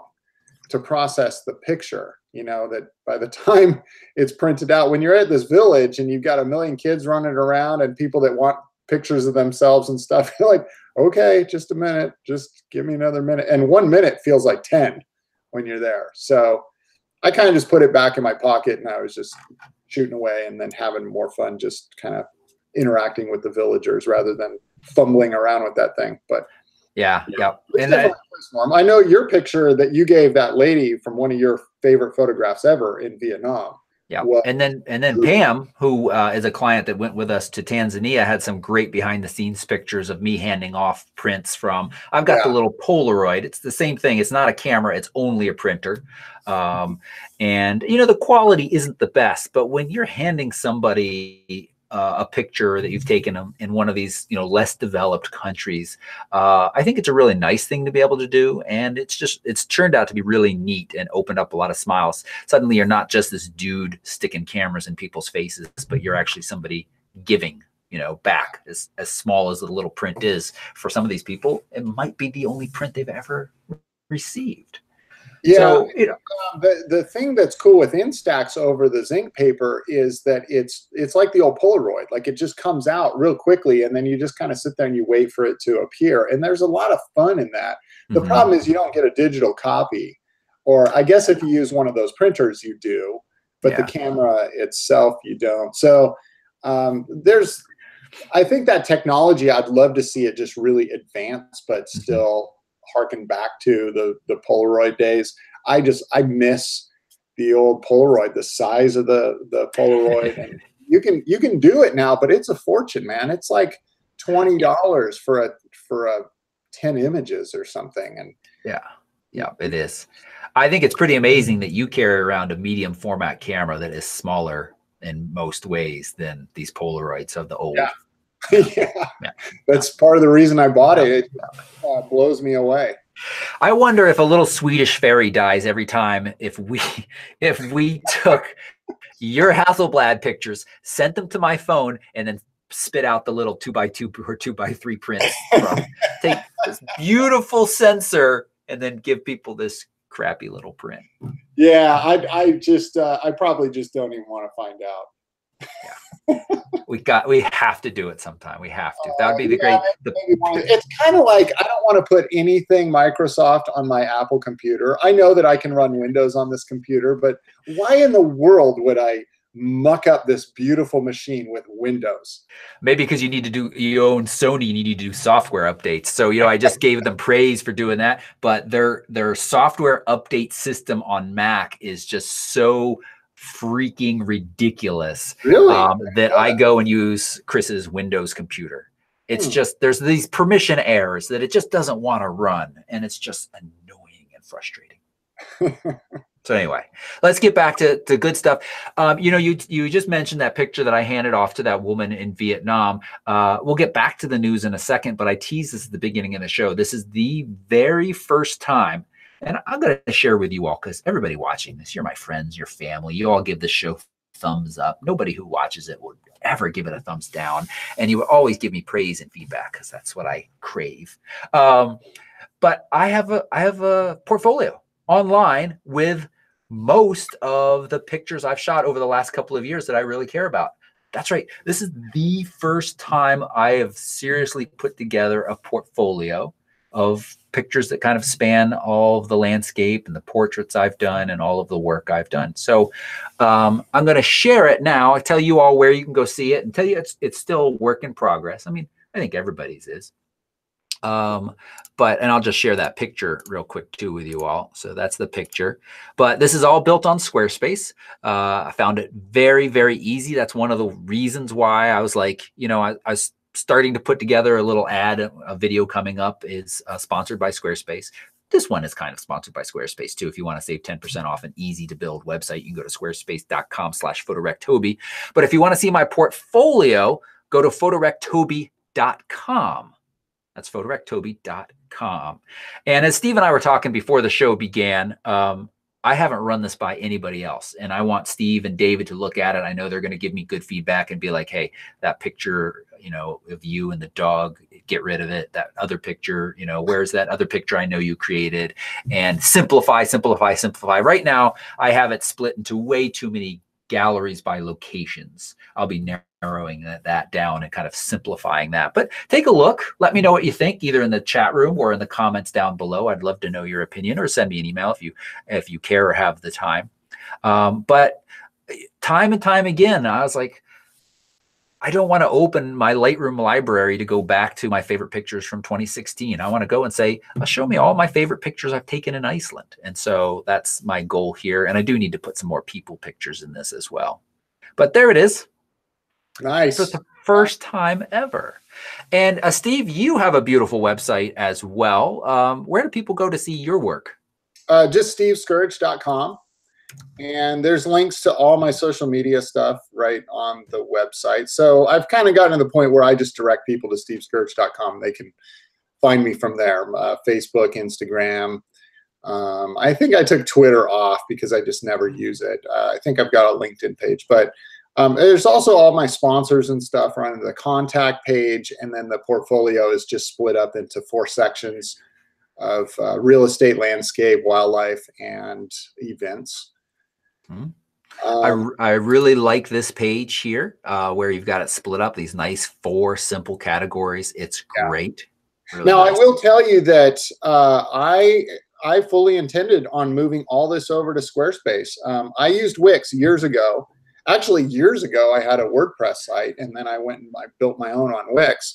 to process the picture, you know, that by the time it's printed out, when you're at this village and you've got a million kids running around and people that want pictures of themselves and stuff, you're like, okay, just a minute, just give me another minute. And 1 minute feels like 10 when you're there. So I kind of just put it back in my pocket and I was just shooting away and then having more fun just kind of interacting with the villagers rather than fumbling around with that thing. But yeah. And I know your picture that you gave that lady from one of your favorite photographs ever in Vietnam. Yeah. And then Pam, who is a client that went with us to Tanzania, had some great behind the scenes pictures of me handing off prints from, I've got the little Polaroid. It's the same thing. It's not a camera. It's only a printer. And, you know, the quality isn't the best, but when you're handing somebody a picture that you've taken in one of these, you know, less developed countries. I think it's a really nice thing to be able to do. And it's turned out to be really neat and opened up a lot of smiles. Suddenly you're not just this dude sticking cameras in people's faces, but you're actually somebody giving, you know, back. As small as the little print is, for some of these people, it might be the only print they've ever received. Yeah, so, you know, the thing that's cool with Instax over the zinc paper is that it's like the old Polaroid. Like, it just comes out real quickly, and then you just kind of sit there and you wait for it to appear. And there's a lot of fun in that. The problem is you don't get a digital copy, or I guess if you use one of those printers, you do, but the camera itself, you don't. So I think that technology, I'd love to see it just really advance, but still harken back to the Polaroid days. I miss the old Polaroid, the size of the Polaroid. And you can do it now, but it's a fortune, man. It's like $20 for a 10 images or something. And yeah, it is. I think it's pretty amazing that you carry around a medium format camera that is smaller in most ways than these Polaroids of the old. Yeah, that's part of the reason I bought it. It blows me away. I wonder if a little Swedish fairy dies every time if we took your Hasselblad pictures, sent them to my phone, and then spit out the little 2x2 or 2x3 prints. Take this beautiful sensor and then give people this crappy little print. Yeah, I probably just don't even want to find out. We have to do it sometime. We have to. That would be the great. It's kind of like, I don't want to put anything Microsoft on my Apple computer. I know that I can run Windows on this computer, but why in the world would I muck up this beautiful machine with Windows? Maybe because you own Sony, and you need to do software updates. So, you know, I just gave them praise for doing that, but their software update system on Mac is just so freaking ridiculous. Really? That I go and use Chris's Windows computer. It's just, there's these permission errors that it just doesn't want to run, and it's just annoying and frustrating. So anyway, let's get back to good stuff. You know, you just mentioned that picture that I handed off to that woman in Vietnam. We'll get back to the news in a second, but I teased this at the beginning of the show. This is the very first time, and I'm going to share with you all, because everybody watching this, you're my friends, your family, you all give the show thumbs up. Nobody who watches it would ever give it a thumbs down. And you would always give me praise and feedback, because that's what I crave. But I have a portfolio online with most of the pictures I've shot over the last couple of years that I really care about. That's right. This is the first time I have seriously put together a portfolio of pictures that kind of span all of the landscape and the portraits I've done and all of the work I've done. So I'm going to share it now. I tell you all where you can go see it, and tell you it's still work in progress. I mean, I think everybody's is. And I'll just share that picture real quick too with you all. So that's the picture, but this is all built on Squarespace. I found it very, very easy. That's one of the reasons why I was like, you know, I was starting to put together a little ad. A video coming up is sponsored by Squarespace. This one is kind of sponsored by Squarespace too. If you want to save 10% off an easy to build website, you can go to squarespace.com/photorectoby. But if you want to see my portfolio, go to photorectoby.com. That's photorectoby.com. And as Steve and I were talking before the show began, I haven't run this by anybody else. And I want Steve and David to look at it. I know they're going to give me good feedback and be like, hey, that picture, you know, of you and the dog, get rid of it. That other picture, you know, where's that other picture I know you created? And simplify, simplify, simplify. Right now, I have it split into way too many galleries by locations. I'll be narrowing that down and kind of simplifying that. But take a look. Let me know what you think, either in the chat room or in the comments down below. I'd love to know your opinion, or send me an email if you care or have the time. But time and time again, I was like, I don't want to open my Lightroom library to go back to my favorite pictures from 2016. I want to go and say, show me all my favorite pictures I've taken in Iceland. And so that's my goal here. And I do need to put some more people pictures in this as well. But there it is. Nice. So it's the first time ever. And Steve, you have a beautiful website as well. Where do people go to see your work? Just stevescourage.com. And there's links to all my social media stuff right on the website. So I've kind of gotten to the point where I just direct people to stevescourage.com. They can find me from there. Facebook, Instagram. I think I took Twitter off because I just never use it. I think I've got a LinkedIn page, but there's also all my sponsors and stuff are on the contact page. And then the portfolio is just split up into 4 sections of real estate, landscape, wildlife, and events. I really like this page here where you've got it split up, these nice 4 simple categories. It's great. Really now, nice. I will tell you that I fully intended on moving all this over to Squarespace. I used Wix years ago. Actually, years ago, I had a WordPress site, and then I went and I built my own on Wix.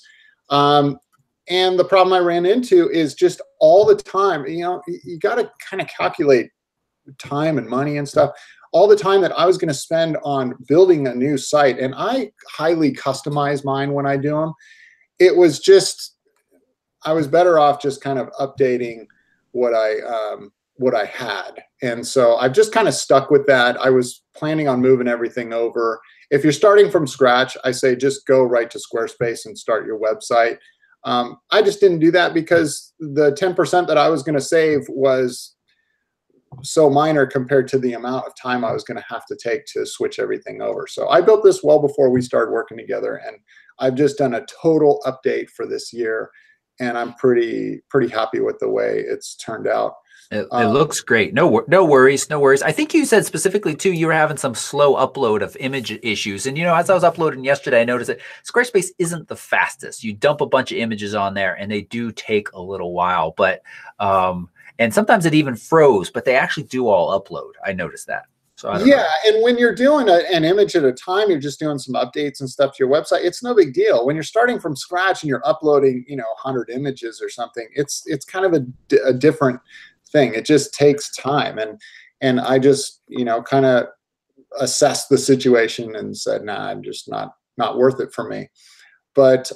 And the problem I ran into is just all the time, you got to kind of calculate time and money and stuff. All the time that I was going to spend on building a new site, and I highly customize mine when I do them. It was just, I was better off just kind of updating what I had. And so I've just kind of stuck with that. I was planning on moving everything over. If you're starting from scratch, I say just go right to Squarespace and start your website. I just didn't do that because the 10% that I was going to save was so minor compared to the amount of time I was going to have to take to switch everything over. So I built this well before we started working together, and I've just done a total update for this year, and I'm pretty happy with the way it's turned out. It looks great. No worries. I think you said specifically too, you were having some slow upload of image issues. And as I was uploading yesterday, I noticed that Squarespace isn't the fastest. You dump a bunch of images on there and they do take a little while, but and sometimes it even froze, but they actually do all upload. I noticed that. So yeah, and when you're doing an image at a time, you're just doing some updates and stuff to your website. It's no big deal. When you're starting from scratch and you're uploading, 100 images or something, it's kind of a different thing. It just takes time, and I just kind of assessed the situation and said, nah, I'm just not worth it for me. But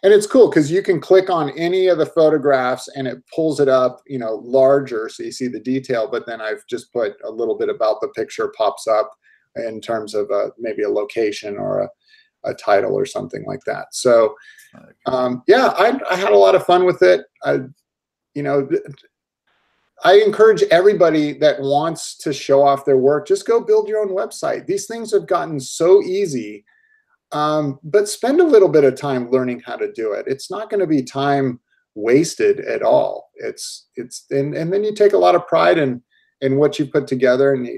and it's cool because you can click on any of the photographs and it pulls it up, larger, so you see the detail. But then I've just put a little bit about the picture pops up in terms of maybe a location or a title or something like that. So yeah, I had a lot of fun with it. I encourage everybody that wants to show off their work, just go build your own website. These things have gotten so easy. But spend a little bit of time learning how to do it. It's not going to be time wasted at all. And then you take a lot of pride in what you put together, and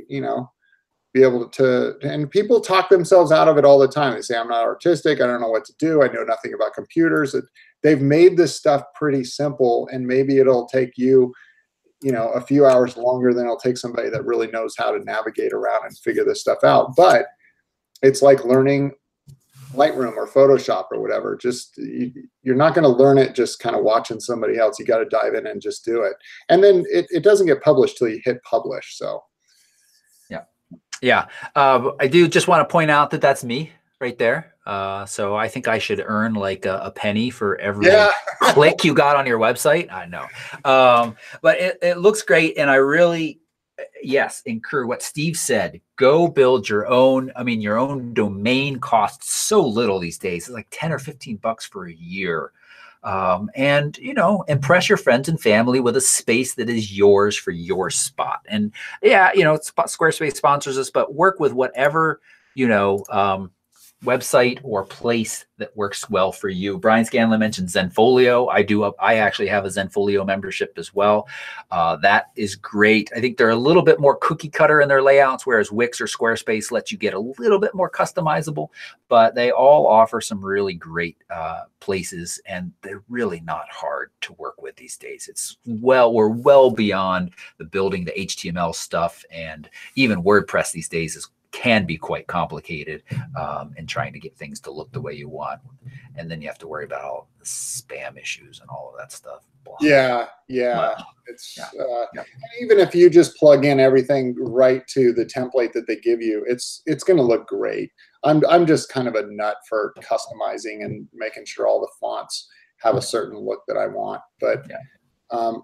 be able to, and people talk themselves out of it all the time. They say, I'm not artistic. I don't know what to do. I know nothing about computers. They've made this stuff pretty simple, and maybe it'll take you, a few hours longer than it'll take somebody that really knows how to navigate around and figure this stuff out. But it's like learning Lightroom or Photoshop or whatever. Just you're not going to learn it just kind of watching somebody else. You got to dive in and just do it. And then it doesn't get published till you hit publish. So yeah. I do just want to point out that that's me right there. So I think I should earn like a penny for every click you got on your website. I know, but it looks great, and I really. Yes, incur what Steve said. Go build your own. I mean, your own domain costs so little these days. It's like 10 or 15 bucks for a year. And, impress your friends and family with a space that is yours for your spot. And yeah, Squarespace sponsors us, but work with whatever, website or place that works well for you. Brian Scanlon mentioned Zenfolio. I actually have a Zenfolio membership as well. That is great. I think they're a little bit more cookie cutter in their layouts, whereas Wix or Squarespace lets you get a little bit more customizable, but they all offer some really great places, and they're really not hard to work with these days. We're well beyond the building the HTML stuff, and even WordPress these days can be quite complicated in trying to get things to look the way you want. And then you have to worry about all the spam issues and all of that stuff. Blah. Yeah. It's even if you just plug in everything right to the template that they give you, it's going to look great. I'm just kind of a nut for customizing and making sure all the fonts have a certain look that I want. But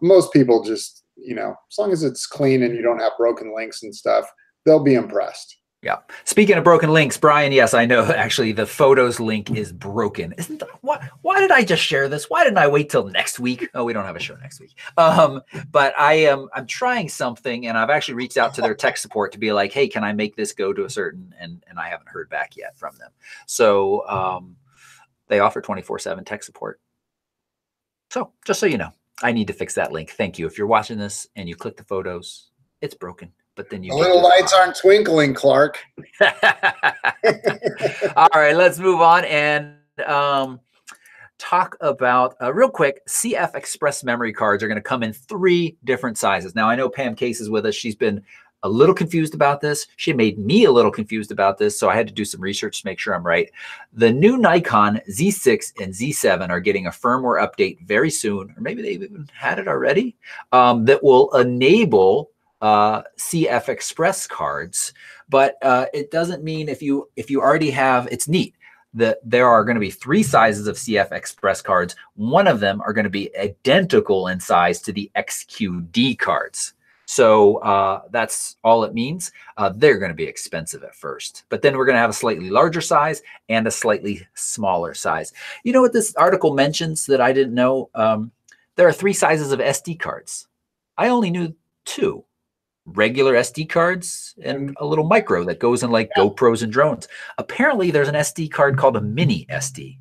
most people just you know, as long as it's clean and you don't have broken links and stuff, they'll be impressed. Yeah. Speaking of broken links, Brian, yes, I know actually the photos link is broken. Isn't that, why did I just share this? Why didn't I wait till next week? Oh, we don't have a show next week. But I'm trying something, and I've actually reached out to their tech support to be like, hey, can I make this go to a certain, and I haven't heard back yet from them. So they offer 24/7 tech support. So just so you know, I need to fix that link. Thank you. If you're watching this and you click the photos, it's broken. But then you the little lights aren't twinkling, Clark. All right, let's move on and talk about real quick. CF Express memory cards are going to come in 3 different sizes. Now, I know Pam Case is with us. She's been a little confused about this. She made me a little confused about this, so I had to do some research to make sure I'm right. The new Nikon Z6 and Z7 are getting a firmware update very soon, or maybe they've even had it already, that will enable CF Express cards, but it doesn't mean if you already have, it's neat that there are going to be 3 sizes of CF Express cards. One of them are going to be identical in size to the XQD cards. So that's all it means. They're going to be expensive at first, but then we're going to have a slightly larger size and a slightly smaller size. You know what this article mentions that I didn't know? There are 3 sizes of SD cards. I only knew 2. Regular SD cards and a little micro that goes in like GoPros and drones. Apparently there's an SD card called a mini SD.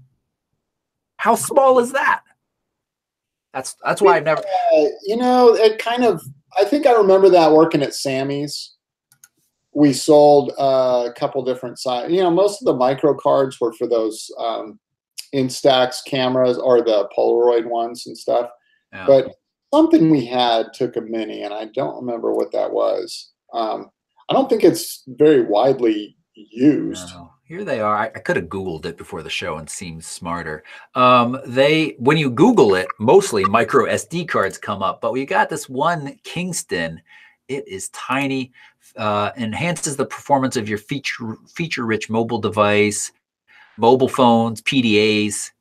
How small is that? That's why I've never, you know, it kind of, I think I remember that working at Sammy's. We sold a couple different sizes. You know, most of the micro cards were for those Instax cameras or the Polaroid ones and stuff. Yeah. But something we had took a mini, and I don't remember what that was. I don't think it's very widely used. No. Here they are. I could have Googled it before the show and seemed smarter. When you Google it, mostly micro SD cards come up, but we got this one Kingston. It is tiny, enhances the performance of your feature-rich mobile device, mobile phones, PDAs.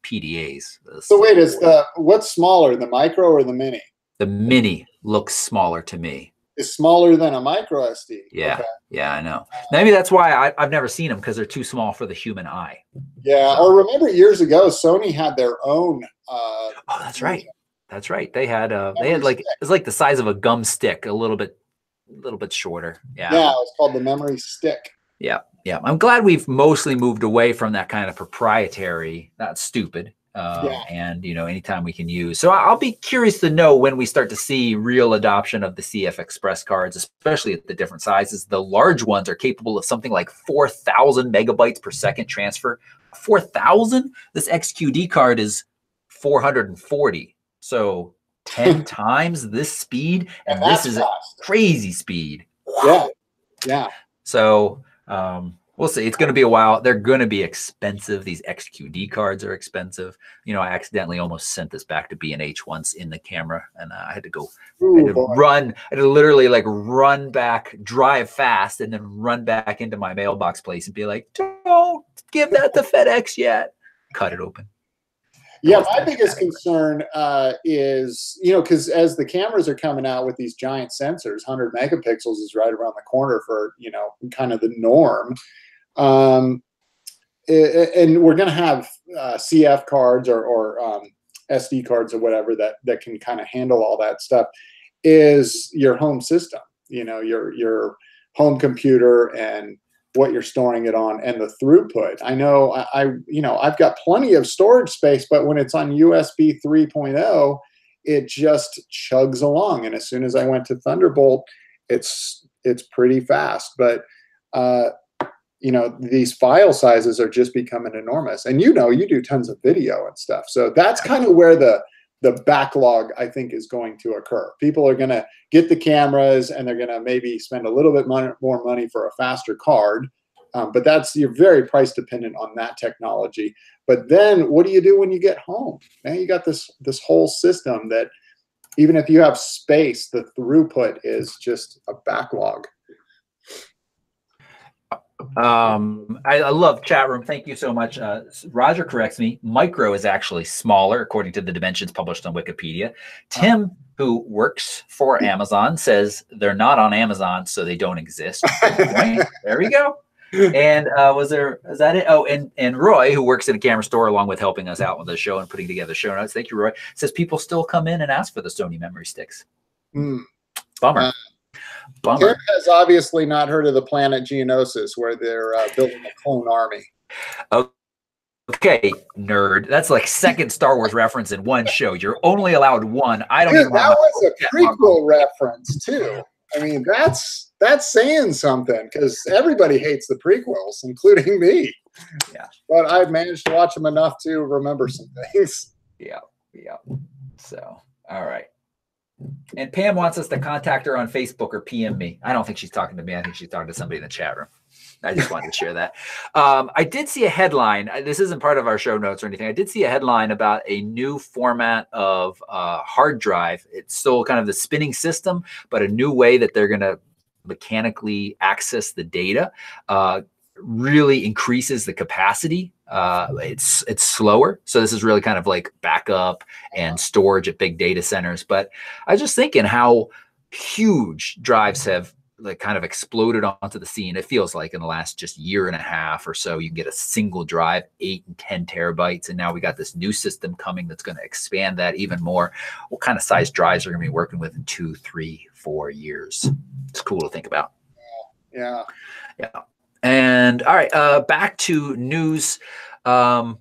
So wait, what's smaller, the micro or the mini? The mini looks smaller to me. It's smaller than a micro SD. Yeah, okay. Yeah, I know. Maybe that's why I've never seen them, because they're too small for the human eye. Yeah, or remember years ago, Sony had their own. Oh, that's right. That's right. They had like it was like the size of a gum stick, a little bit shorter. Yeah. Yeah, it was called the memory stick. Yeah, yeah. I'm glad we've mostly moved away from that kind of proprietary, not stupid. And, you know, anytime we can use. So I'll be curious to know when we start to see real adoption of the CF Express cards, especially at the different sizes. The large ones are capable of something like 4,000 megabytes per second transfer. 4,000? This XQD card is 440. So 10 times this speed. And this is crazy speed. Yeah. Yeah. So, we'll see. It's going to be a while. They're going to be expensive. These XQD cards are expensive. You know, I accidentally almost sent this back to B&H once in the camera, and I had to go, I had to literally like run back, drive fast, and then run back into my mailbox place and be like, don't give that to FedEx yet. Cut it open. Yeah, my biggest concern is, you know, because as the cameras are coming out with these giant sensors, 100 megapixels is right around the corner for, you know, kind of the norm. And we're going to have CF cards or SD cards or whatever that can kind of handle all that stuff. Is your home system, you know, your home computer and what you're storing it on and the throughput. I know I've got plenty of storage space, but when it's on USB 3.0, it just chugs along. And as soon as I went to Thunderbolt, it's pretty fast. But you know, these file sizes are just becoming enormous. And you know, you do tons of video and stuff. So that's kind of where the backlog, I think, is going to occur. People are going to get the cameras and they're going to maybe spend a little bit more money for a faster card. But you're very price dependent on that technology. But then what do you do when you get home? Now you got this whole system that even if you have space, the throughput is just a backlog. I love chat room. Thank you so much. Roger corrects me. Micro is actually smaller according to the dimensions published on Wikipedia. Tim who works for Amazon, says they're not on Amazon, so they don't exist. Right? There we go. And is that it? Oh, and Roy, who works in a camera store along with helping us out with the show and putting together show notes. Thank you, Roy. Says people still come in and ask for the Sony memory sticks. Bummer. Bummer. Tim has obviously not heard of the planet Geonosis, where they're building a clone army. Okay, nerd. That's like second Star Wars reference in one show. You're only allowed one. I don't Dude, even. That was a prequel reference too. I mean, that's saying something, because everybody hates the prequels, including me. Yeah. But I've managed to watch them enough to remember some things. Yeah. So, all right. And Pam wants us to contact her on Facebook or PM me. I don't think she's talking to me. I think she's talking to somebody in the chat room. I just wanted to share that. I did see a headline. This isn't part of our show notes or anything. I did see a headline about a new format of hard drive. It's still kind of the spinning system, but a new way that they're going to mechanically access the data. Really increases the capacity. It's slower. So this is really kind of like backup and storage at big data centers. But I was just thinking how huge drives have like kind of exploded onto the scene. It feels like in the last just year and a half or so, you can get a single drive, 8 and 10 terabytes. And now we got this new system coming that's going to expand that even more. What kind of size drives are going to be working with in 2, 3, 4 years? It's cool to think about. Yeah. And all right, back to news. I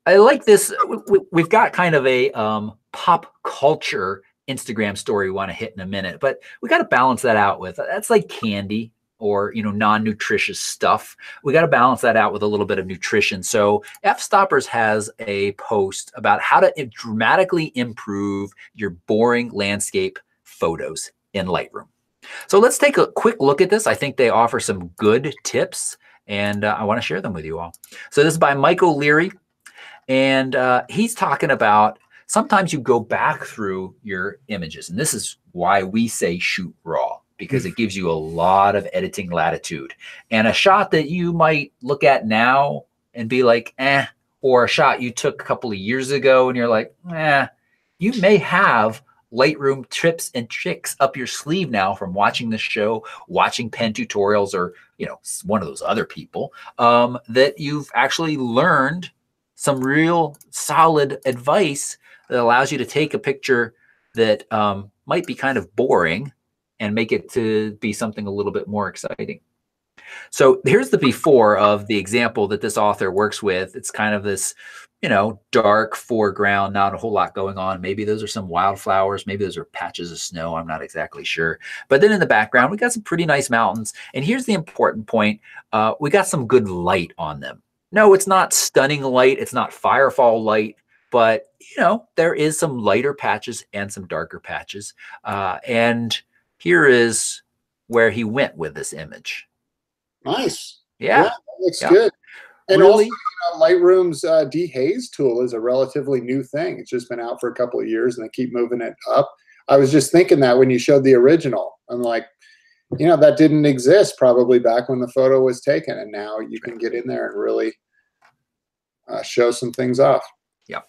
like this. We've got kind of a pop culture Instagram story we want to hit in a minute, but we got to balance that out with, that's like candy or, non-nutritious stuff. We got to balance that out with a little bit of nutrition. So F-Stoppers has a post about how to dramatically improve your boring landscape photos in Lightroom. So let's take a quick look at this. I think they offer some good tips, and I want to share them with you all. So this is by Michael Leary, and he's talking about sometimes you go back through your images, and this is why we say shoot raw, because it gives you a lot of editing latitude. And a shot that you might look at now and be like, or a shot you took a couple of years ago and you're like, you may have Lightroom tips and tricks up your sleeve now from watching the show, watching pen tutorials, or one of those other people, that you've actually learned some real solid advice that allows you to take a picture that might be kind of boring and make it to be something a little bit more exciting. So here's the before of the example that this author works with. It's kind of this, dark foreground, not a whole lot going on. Maybe those are some wildflowers. Maybe those are patches of snow. I'm not exactly sure. But then in the background, we got some pretty nice mountains. And here's the important point. We got some good light on them. No, it's not stunning light. It's not firefall light. But, there is some lighter patches and some darker patches. And here is where he went with this image. Nice. Yeah. That looks good. And really? Also, Lightroom's dehaze tool is a relatively new thing. It's just been out for a couple of years, and they keep moving it up. I was just thinking that when you showed the original, I'm like, that didn't exist probably back when the photo was taken, and now you can get in there and really show some things off. Yeah.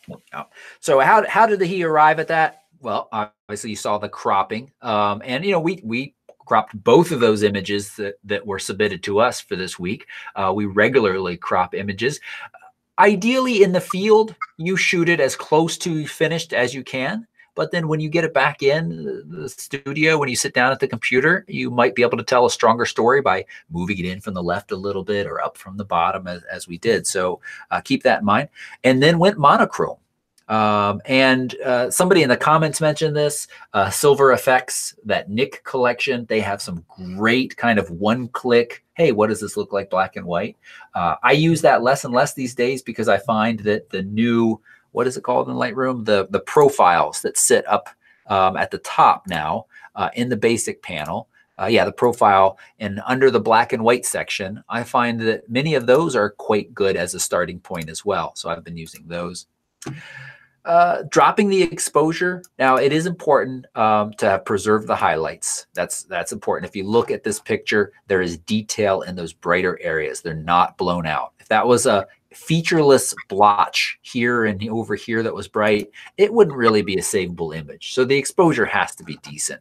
So how did he arrive at that? Well, obviously you saw the cropping, and we cropped both of those images that were submitted to us for this week. We regularly crop images. Ideally in the field, you shoot it as close to finished as you can. But then when you get it back in the studio, when you sit down at the computer, you might be able to tell a stronger story by moving it in from the left a little bit or up from the bottom as we did. So keep that in mind. And then went monochrome. And somebody in the comments mentioned this, Silver Effects, that Nick collection. They have some great kind of one-click, hey, what does this look like black and white? I use that less and less these days because I find that the new, what is it called in Lightroom? The profiles that sit up at the top now in the basic panel. The profile, and under the black and white section, I find that many of those are quite good as a starting point as well. So I've been using those. Dropping the exposure. Now it is important to preserve the highlights. That's important. If you look at this picture, there is detail in those brighter areas. They're not blown out. If that was a featureless blotch here and over here that was bright, it wouldn't really be a savable image. So the exposure has to be decent.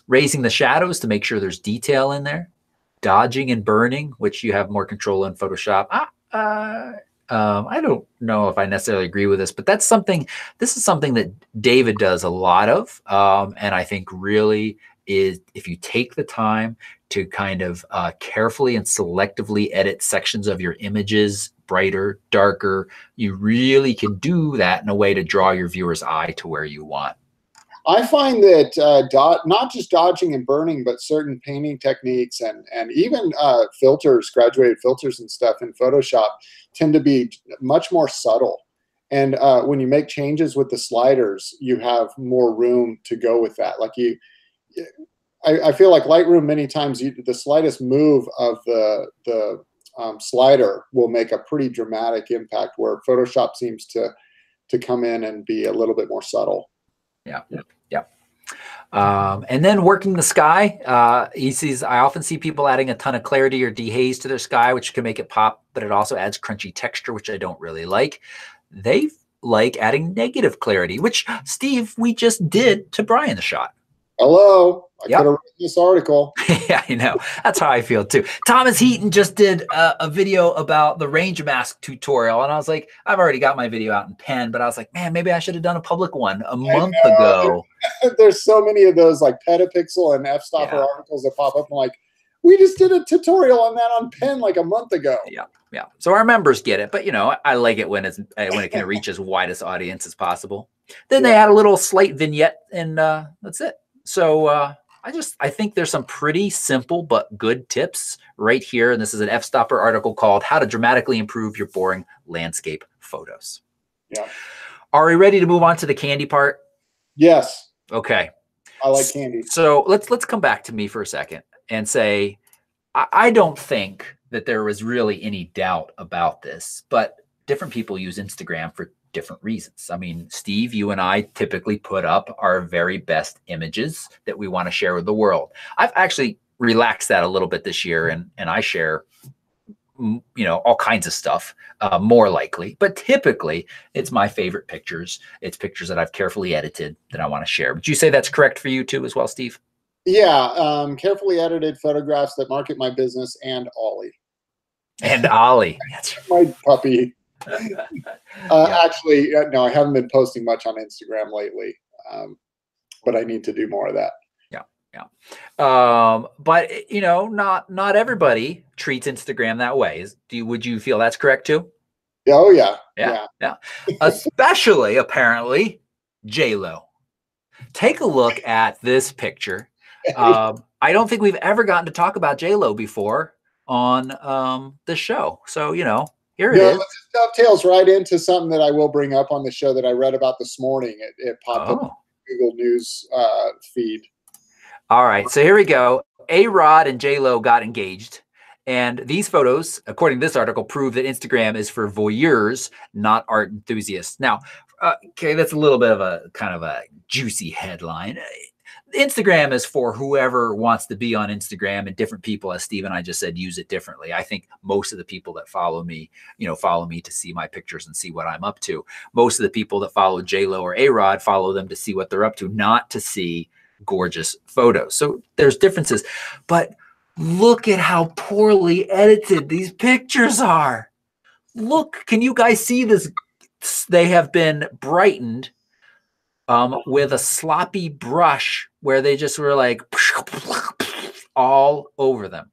Raising the shadows to make sure there's detail in there. Dodging and burning, which you have more control in Photoshop. I don't know if I necessarily agree with this, but this is something that David does a lot of. And I think really is, if you take the time to kind of carefully and selectively edit sections of your images, brighter, darker, you really can do that in a way to draw your viewer's eye to where you want. I find that not just dodging and burning, but certain painting techniques and even filters, graduated filters and stuff in Photoshop tend to be much more subtle. And when you make changes with the sliders, you have more room to go with that. Like I feel like Lightroom many times the slightest move of the slider will make a pretty dramatic impact, where Photoshop seems to come in and be a little bit more subtle. Yeah. And then working the sky, I often see people adding a ton of clarity or dehaze to their sky, which can make it pop, but it also adds crunchy texture, which I don't really like. They like adding negative clarity, which, Steve, we just did to Brian the Shot. Hello. I could have written this article. Yeah, I know. That's how I feel too. Thomas Heaton just did a video about the range mask tutorial. And I was like, I've already got my video out in pen, but I was like, man, maybe I should have done a public one a month ago. There's so many of those like petapixel and f-stopper articles that pop up. I'm like, we just did a tutorial on that on pen like a month ago. Yeah. So our members get it, but I like it when it can reach as widest audience as possible. Then they add a little slight vignette, and that's it. So I think there's some pretty simple but good tips right here. And this is an F-Stopper article called How to Dramatically Improve Your Boring Landscape Photos. Yeah. Are we ready to move on to the candy part? Yes. Okay. I like candy. So let's come back to me for a second and say, I don't think that there was really any doubt about this, but different people use Instagram for different reasons. I mean, Steve, you and I typically put up our very best images that we want to share with the world. I've actually relaxed that a little bit this year, and I share, all kinds of stuff, more likely, but typically it's my favorite pictures. It's pictures that I've carefully edited that I want to share. Would you say that's correct for you too as well, Steve? Yeah. Carefully edited photographs that market my business and Ollie. And Ollie. My puppy. Actually, no, I haven't been posting much on Instagram lately, but I need to do more of that. But not everybody treats Instagram that way. Would you feel that's correct too? Oh yeah. Especially apparently J-Lo. Take a look at this picture. I don't think we've ever gotten to talk about J-Lo before on the show. So here it is. It dovetails right into something that I will bring up on the show that I read about this morning. It popped up on the Google News feed. All right, so here we go. A-Rod and J-Lo got engaged. And these photos, according to this article, prove that Instagram is for voyeurs, not art enthusiasts. Now, okay, that's a little bit of a kind of a juicy headline. Instagram is for whoever wants to be on Instagram, and different people, as Steve and I just said, use it differently. I think most of the people that follow me, follow me to see my pictures and see what I'm up to. Most of the people that follow J-Lo or A-Rod follow them to see what they're up to, not to see gorgeous photos. So there's differences, but look at how poorly edited these pictures are. Look, can you guys see this? They have been brightened with a sloppy brush where they just were like all over them.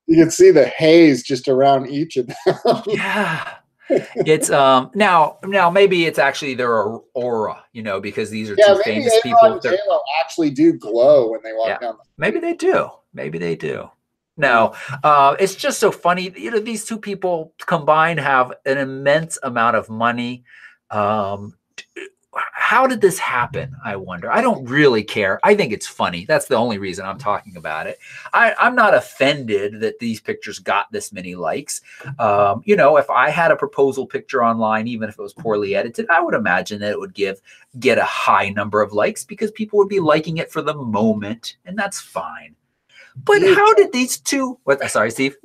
You can see the haze just around each of them. Yeah. It's now maybe it's actually their aura, because these are two famous people. And J-Lo actually do glow when they walk down. Maybe they do. Maybe they do. No, it's just so funny. These two people combined have an immense amount of money. How did this happen? I wonder. I don't really care. I think it's funny. That's the only reason I'm talking about it. I'm not offended that these pictures got this many likes. If I had a proposal picture online, even if it was poorly edited, I would imagine that it would get a high number of likes because people would be liking it for the moment, and that's fine. But how did these two? What? Sorry, Steve.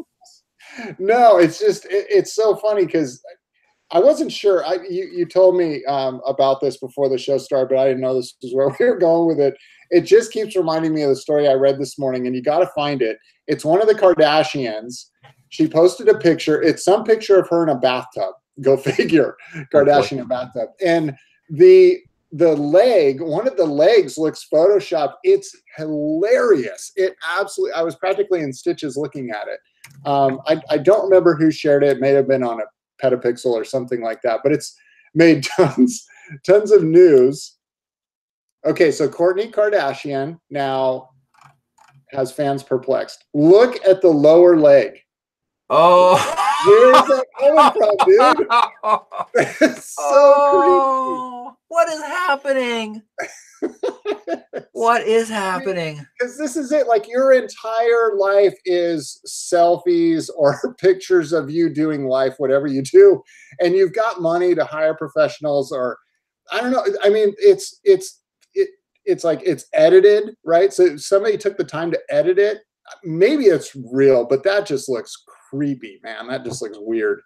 No, it's just it's so funny because I wasn't sure. You told me about this before the show started, but I didn't know this is where we were going with it. It just keeps reminding me of the story I read this morning, and you got to find it. It's one of the Kardashians. She posted a picture. It's some picture of her in a bathtub. Go figure, Kardashian in a bathtub. And the leg, one of the legs looks photoshopped. It's hilarious. It absolutely. I was practically in stitches looking at it. I don't remember who shared it. It may have been on a Petapixel or something like that, but it's made tons of news. Okay, so Kourtney Kardashian now has fans perplexed. Look at the lower leg. Oh, where's that coming from, dude? It's so creepy. What is happening? What is happening? Because this is it. Like, your entire life is selfies or pictures of you doing life, whatever you do, and you've got money to hire professionals, or I don't know. I mean, it's like it's edited, right? So somebody took the time to edit it. Maybe it's real, but that just looks creepy, man. That just looks weird.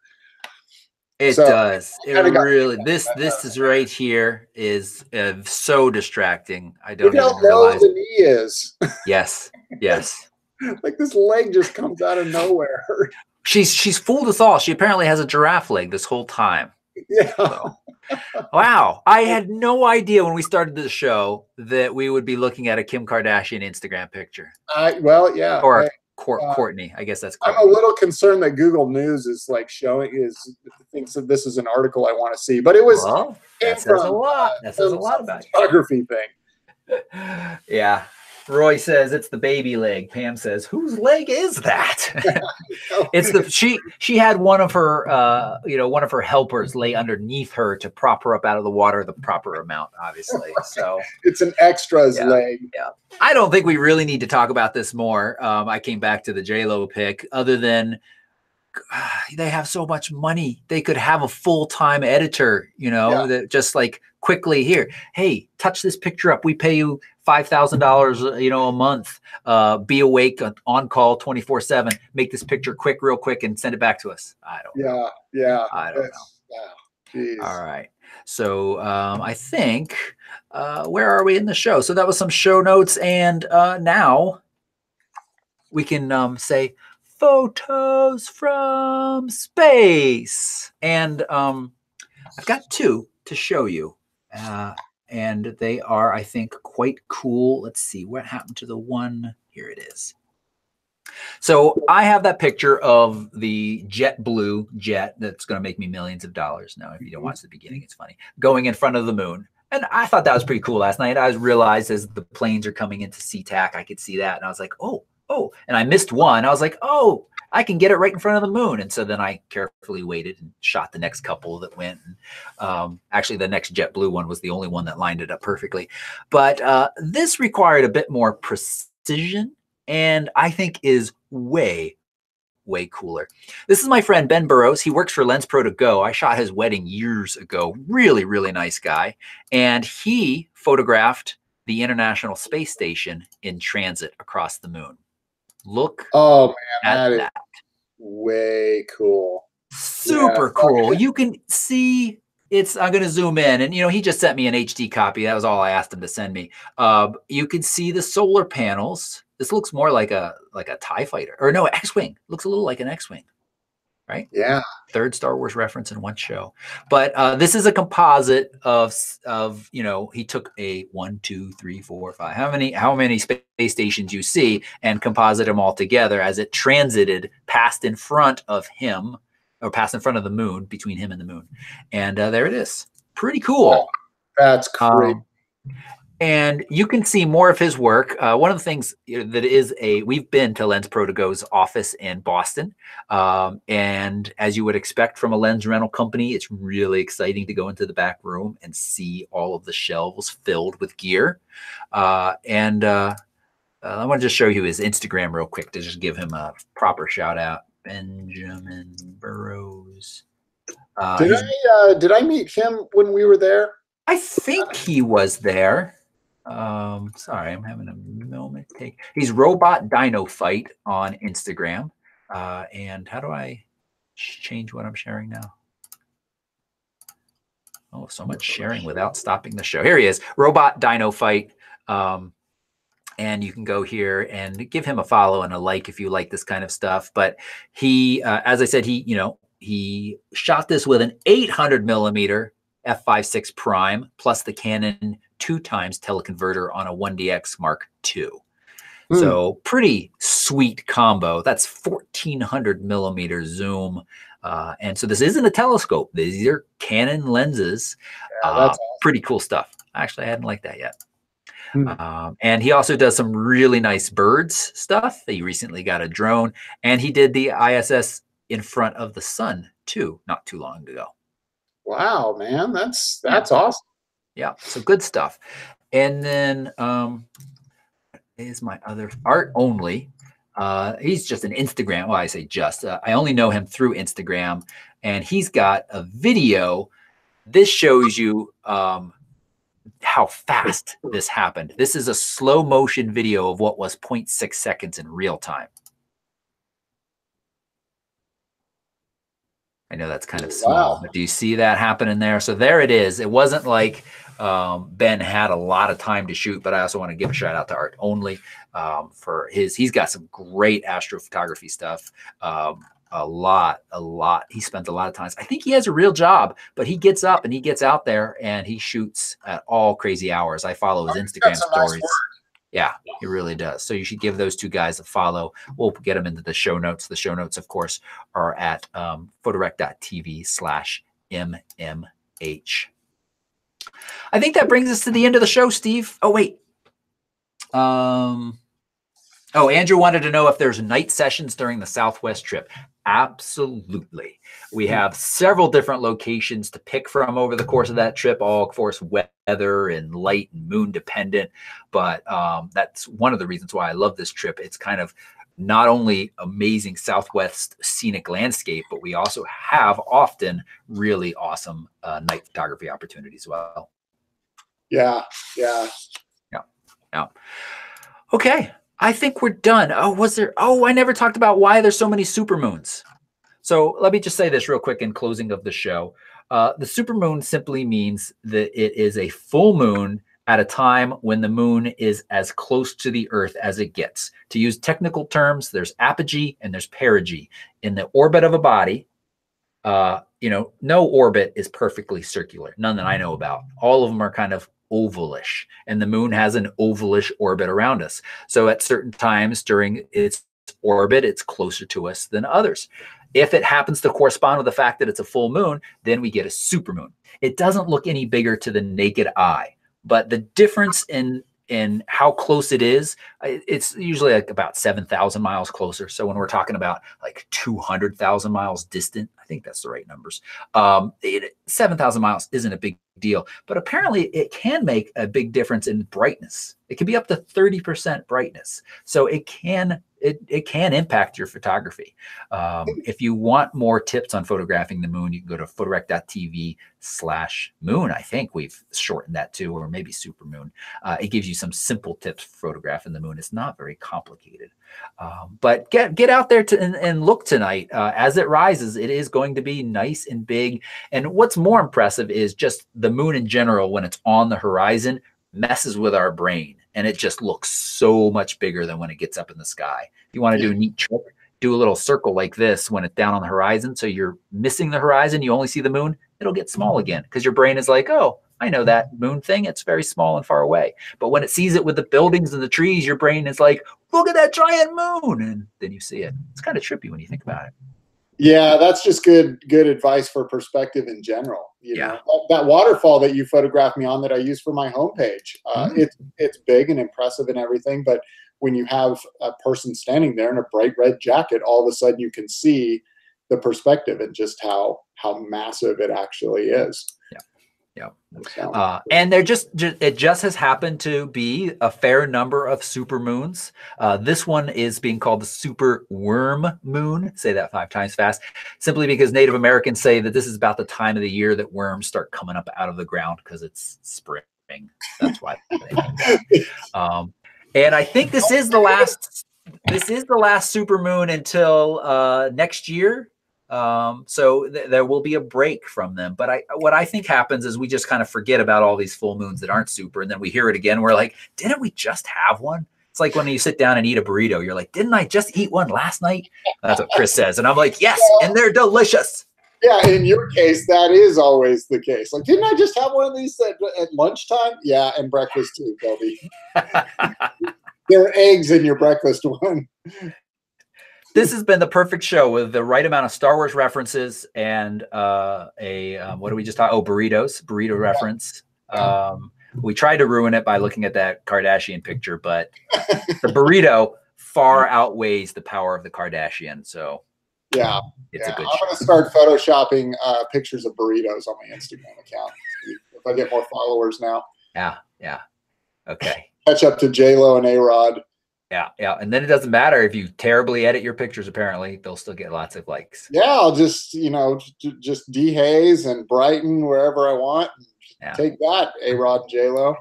It does. It really. This is right here is so distracting. I don't even realize the knee is. Yes. Yes. Like, this leg just comes out of nowhere. She's fooled us all. She apparently has a giraffe leg this whole time. Yeah. So. Wow. I had no idea when we started the show that we would be looking at a Kim Kardashian Instagram picture. Well, yeah. Or Kourtney. I guess that's Kourtney. I'm a little concerned that Google News is like thinks that this is an article I want to see. But it was that says a lot. That says a lot about photography thing. Yeah. Roy says it's the baby leg. Pam says, whose leg is that? It's the she had one of her one of her helpers lay underneath her to prop her up out of the water the proper amount, obviously. So it's an extra's leg. Yeah. I don't think we really need to talk about this more. I came back to the J-Lo pick, other than they have so much money. They could have a full-time editor, that just like quickly here, hey, touch this picture up. We pay you $5,000, a month. Be awake on call 24/7. Make this picture real quick, and send it back to us. I don't know. Yeah. I don't know. Geez. All right. So I think where are we in the show? So that was some show notes, and now we can say photos from space, and I've got two to show you, and they are, I think, quite cool. Let's see what happened to the one. Here it is. So I have that picture of the JetBlue jet that's going to make me millions of dollars. Now, if you don't watch the beginning, it's funny, going in front of the moon. And I thought that was pretty cool last night. I realized as the planes are coming into SeaTac, I could see that, and I was like, oh, and I missed one. I was like, oh, I can get it right in front of the moon. And so then I carefully waited and shot the next couple that went. And, actually, the next JetBlue one was the only one that lined it up perfectly. But this required a bit more precision, and I think is way cooler. This is my friend Ben Burrows. He works for LensPro to Go. I shot his wedding years ago. Really, really nice guy. And he photographed the International Space Station in transit across the moon. Look at that. Way cool. Super cool. You can see it's, I'm going to zoom in, and he just sent me an HD copy. That was all I asked him to send me. You can see the solar panels. This looks more like a TIE fighter, or no, X-Wing. Looks a little like an X-Wing, right? Yeah. Third Star Wars reference in one show. But this is a composite of he took a 1, 2, 3, 4, 5, how many space stations you see, and composite them all together as it transited past in front of him, or passed in front of the moon, between him and the moon. And there it is. Pretty cool. That's great. And you can see more of his work. One of the things that is we've been to LensPro to Go's office in Boston. And as you would expect from a lens rental company, it's really exciting to go into the back room and see all of the shelves filled with gear. I want to just show you his Instagram real quick to just give him a proper shout out. Benjamin Burrows. Did I meet him when we were there? I think he was there. Sorry, I'm having a moment. He's Robot Dino Fight on Instagram. And how do I change what I'm sharing now? Oh, so much sharing without stopping the show. Here he is, Robot Dino Fight. And you can go here and give him a follow and a like if you like this kind of stuff. But he, as I said, he shot this with an 800 millimeter f5.6 prime plus the Canon 2x teleconverter on a 1DX Mark II. So pretty sweet combo. That's 1400 millimeter zoom. And so this isn't a telescope. These are Canon lenses. Yeah, that's pretty cool stuff. Actually, I hadn't liked that yet. And he also does some really nice birds stuff. He recently got a drone, and he did the ISS in front of the sun too, not too long ago. Wow, man, that's awesome. Yeah, so good stuff. And then is my other Art Only. He's just an Instagram. Well, I say just. I only know him through Instagram, and he's got a video. This shows you how fast this happened. This is a slow motion video of what was 0.6 seconds in real time. I know that's kind of small, but do you see that happening there? So there it is. It wasn't like Ben had a lot of time to shoot, but I also want to give a shout out to Art Only for he's got some great astrophotography stuff. A lot. He spent a lot of time. I think he has a real job, but he gets up and he gets out there and he shoots at all crazy hours. I follow his Instagram stories. Yeah, he really does. So you should give those two guys a follow. We'll get them into the show notes. The show notes, of course, are at photorec.tv/MMH. I think that brings us to the end of the show, Steve. Oh, wait. Oh, Andrew wanted to know if there's night sessions during the Southwest trip. Absolutely. We have several different locations to pick from over the course of that trip, all, of course, weather and light and moon dependent. But that's one of the reasons why I love this trip. It's kind of not only amazing Southwest scenic landscape, but we also have often really awesome night photography opportunities as well. Yeah. Okay. I think we're done. Oh, I never talked about why there's so many supermoons. So let me just say this real quick in closing of the show. The supermoon simply means that it is a full moon at a time when the moon is as close to the Earth as it gets. To use technical terms, there's apogee and there's perigee. In the orbit of a body, no orbit is perfectly circular. None that I know about. All of them are kind of ovalish, and the moon has an ovalish orbit around us. So at certain times during its orbit, it's closer to us than others. If it happens to correspond with the fact that it's a full moon, then we get a supermoon. It doesn't look any bigger to the naked eye, but the difference in how close it is, it's usually like about 7,000 miles closer. So when we're talking about like 200,000 miles distant, I think that's the right numbers. 7,000 miles isn't a big deal, but apparently it can make a big difference in brightness. It can be up to 30% brightness. So it can impact your photography. If you want more tips on photographing the moon, you can go to photorec.tv/moon. I think we've shortened that to, or maybe supermoon. It gives you some simple tips for photographing the moon. It's not very complicated. But get out there and look tonight. As it rises, it is going to be nice and big. And what's more impressive is just the moon in general, when it's on the horizon, messes with our brain. And it just looks so much bigger than when it gets up in the sky. If you want to do a neat trick, do a little circle like this when it's down on the horizon. So you're missing the horizon. You only see the moon. It'll get small again because your brain is like, oh, I know that moon thing. It's very small and far away. But when it sees it with the buildings and the trees, your brain is like, look at that giant moon. And then you see it. It's kind of trippy when you think about it. Yeah, that's just good advice for perspective in general. You know, that waterfall that you photographed me on that I use for my homepage, it's big and impressive and everything. But when you have a person standing there in a bright red jacket, all of a sudden you can see the perspective and just how massive it actually is. And it just has happened to be a fair number of supermoons. This one is being called the super worm moon. Say that 5 times fast, simply because Native Americans say that this is about the time of the year that worms start coming up out of the ground because it's spring. That's why. And I think this is the last. this is the last supermoon until next year. So there will be a break from them. But what I think happens is we just kind of forget about all these full moons that aren't super, and then we hear it again. We're like, didn't we just have one? It's like when you sit down and eat a burrito, you're like, didn't I just eat one last night? That's what Chris says. And I'm like, yes, and they're delicious. Yeah, in your case, that is always the case. Like, didn't I just have one of these at lunchtime? Yeah, and breakfast too, Kobe. There are eggs in your breakfast one. This has been the perfect show with the right amount of Star Wars references and what do we just talk? Oh, burrito reference. We tried to ruin it by looking at that Kardashian picture, but the burrito far outweighs the power of the Kardashian. So yeah, it's a good I'm going to start photoshopping pictures of burritos on my Instagram account if I get more followers now. Yeah. Okay. Catch up to J-Lo and A-Rod. Yeah. And then it doesn't matter if you terribly edit your pictures, apparently. They'll still get lots of likes. Yeah, I'll just, just dehaze and brighten wherever I want. Yeah. Take that, A-Rod and J-Lo.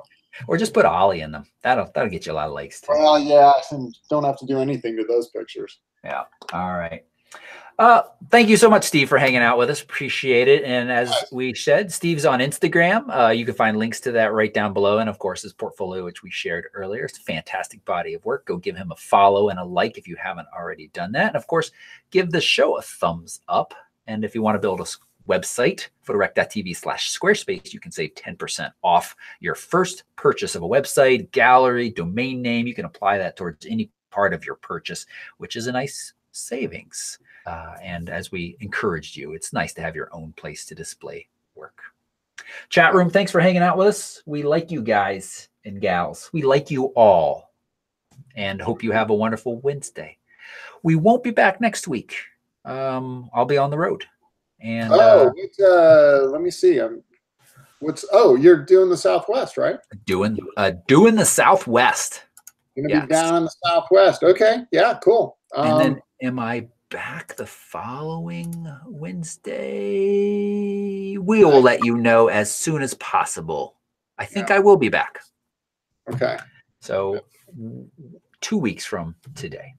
Or just put Ollie in them. That'll get you a lot of likes too. Well, yeah, and don't have to do anything to those pictures. Yeah. All right. Thank you so much, Steve, for hanging out with us. Appreciate it. And as we said, Steve's on Instagram. You can find links to that right down below. And of course, his portfolio, which we shared earlier. It's a fantastic body of work. Go give him a follow and a like if you haven't already done that. And of course, give the show a thumbs up. And if you want to build a website, photorec.tv/Squarespace, you can save 10% off your first purchase of a website, gallery, domain name. You can apply that towards any part of your purchase, which is a nice savings. And as we encouraged you, it's nice to have your own place to display work. Chat room, thanks for hanging out with us. We like you guys and gals. We like you all. And hope you have a wonderful Wednesday. We won't be back next week. I'll be on the road. And let me see. You're doing the Southwest, right? Doing the Southwest. You're gonna be down in the Southwest. Okay, yeah, cool. And then am I back the following Wednesday? We will let you know as soon as possible. I think I will be back. Okay. So 2 weeks from today.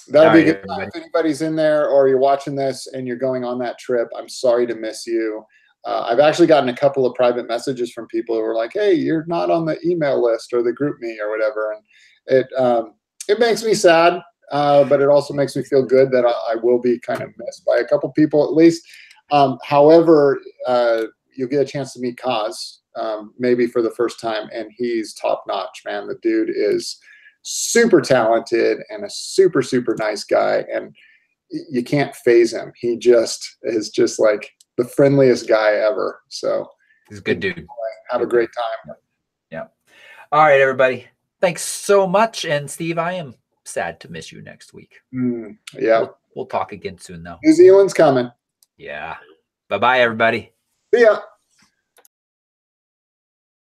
That'll be good. If anybody's in there or you're watching this and you're going on that trip, I'm sorry to miss you. I've actually gotten a couple of private messages from people who are like, hey, you're not on the email list or the group me or whatever. And it makes me sad. But it also makes me feel good that I will be kind of missed by a couple people at least. However, you'll get a chance to meet Kaz, maybe for the first time, and he's top notch, man. The dude is super talented and a super, super nice guy, and you can't phase him. He just is just like the friendliest guy ever. So he's a good dude. Have a great time. Yeah. All right, everybody. Thanks so much. And Steve, I am sad to miss you next week. Yeah. We'll talk again soon, though. New Zealand's coming. Yeah. Bye-bye, everybody. See ya.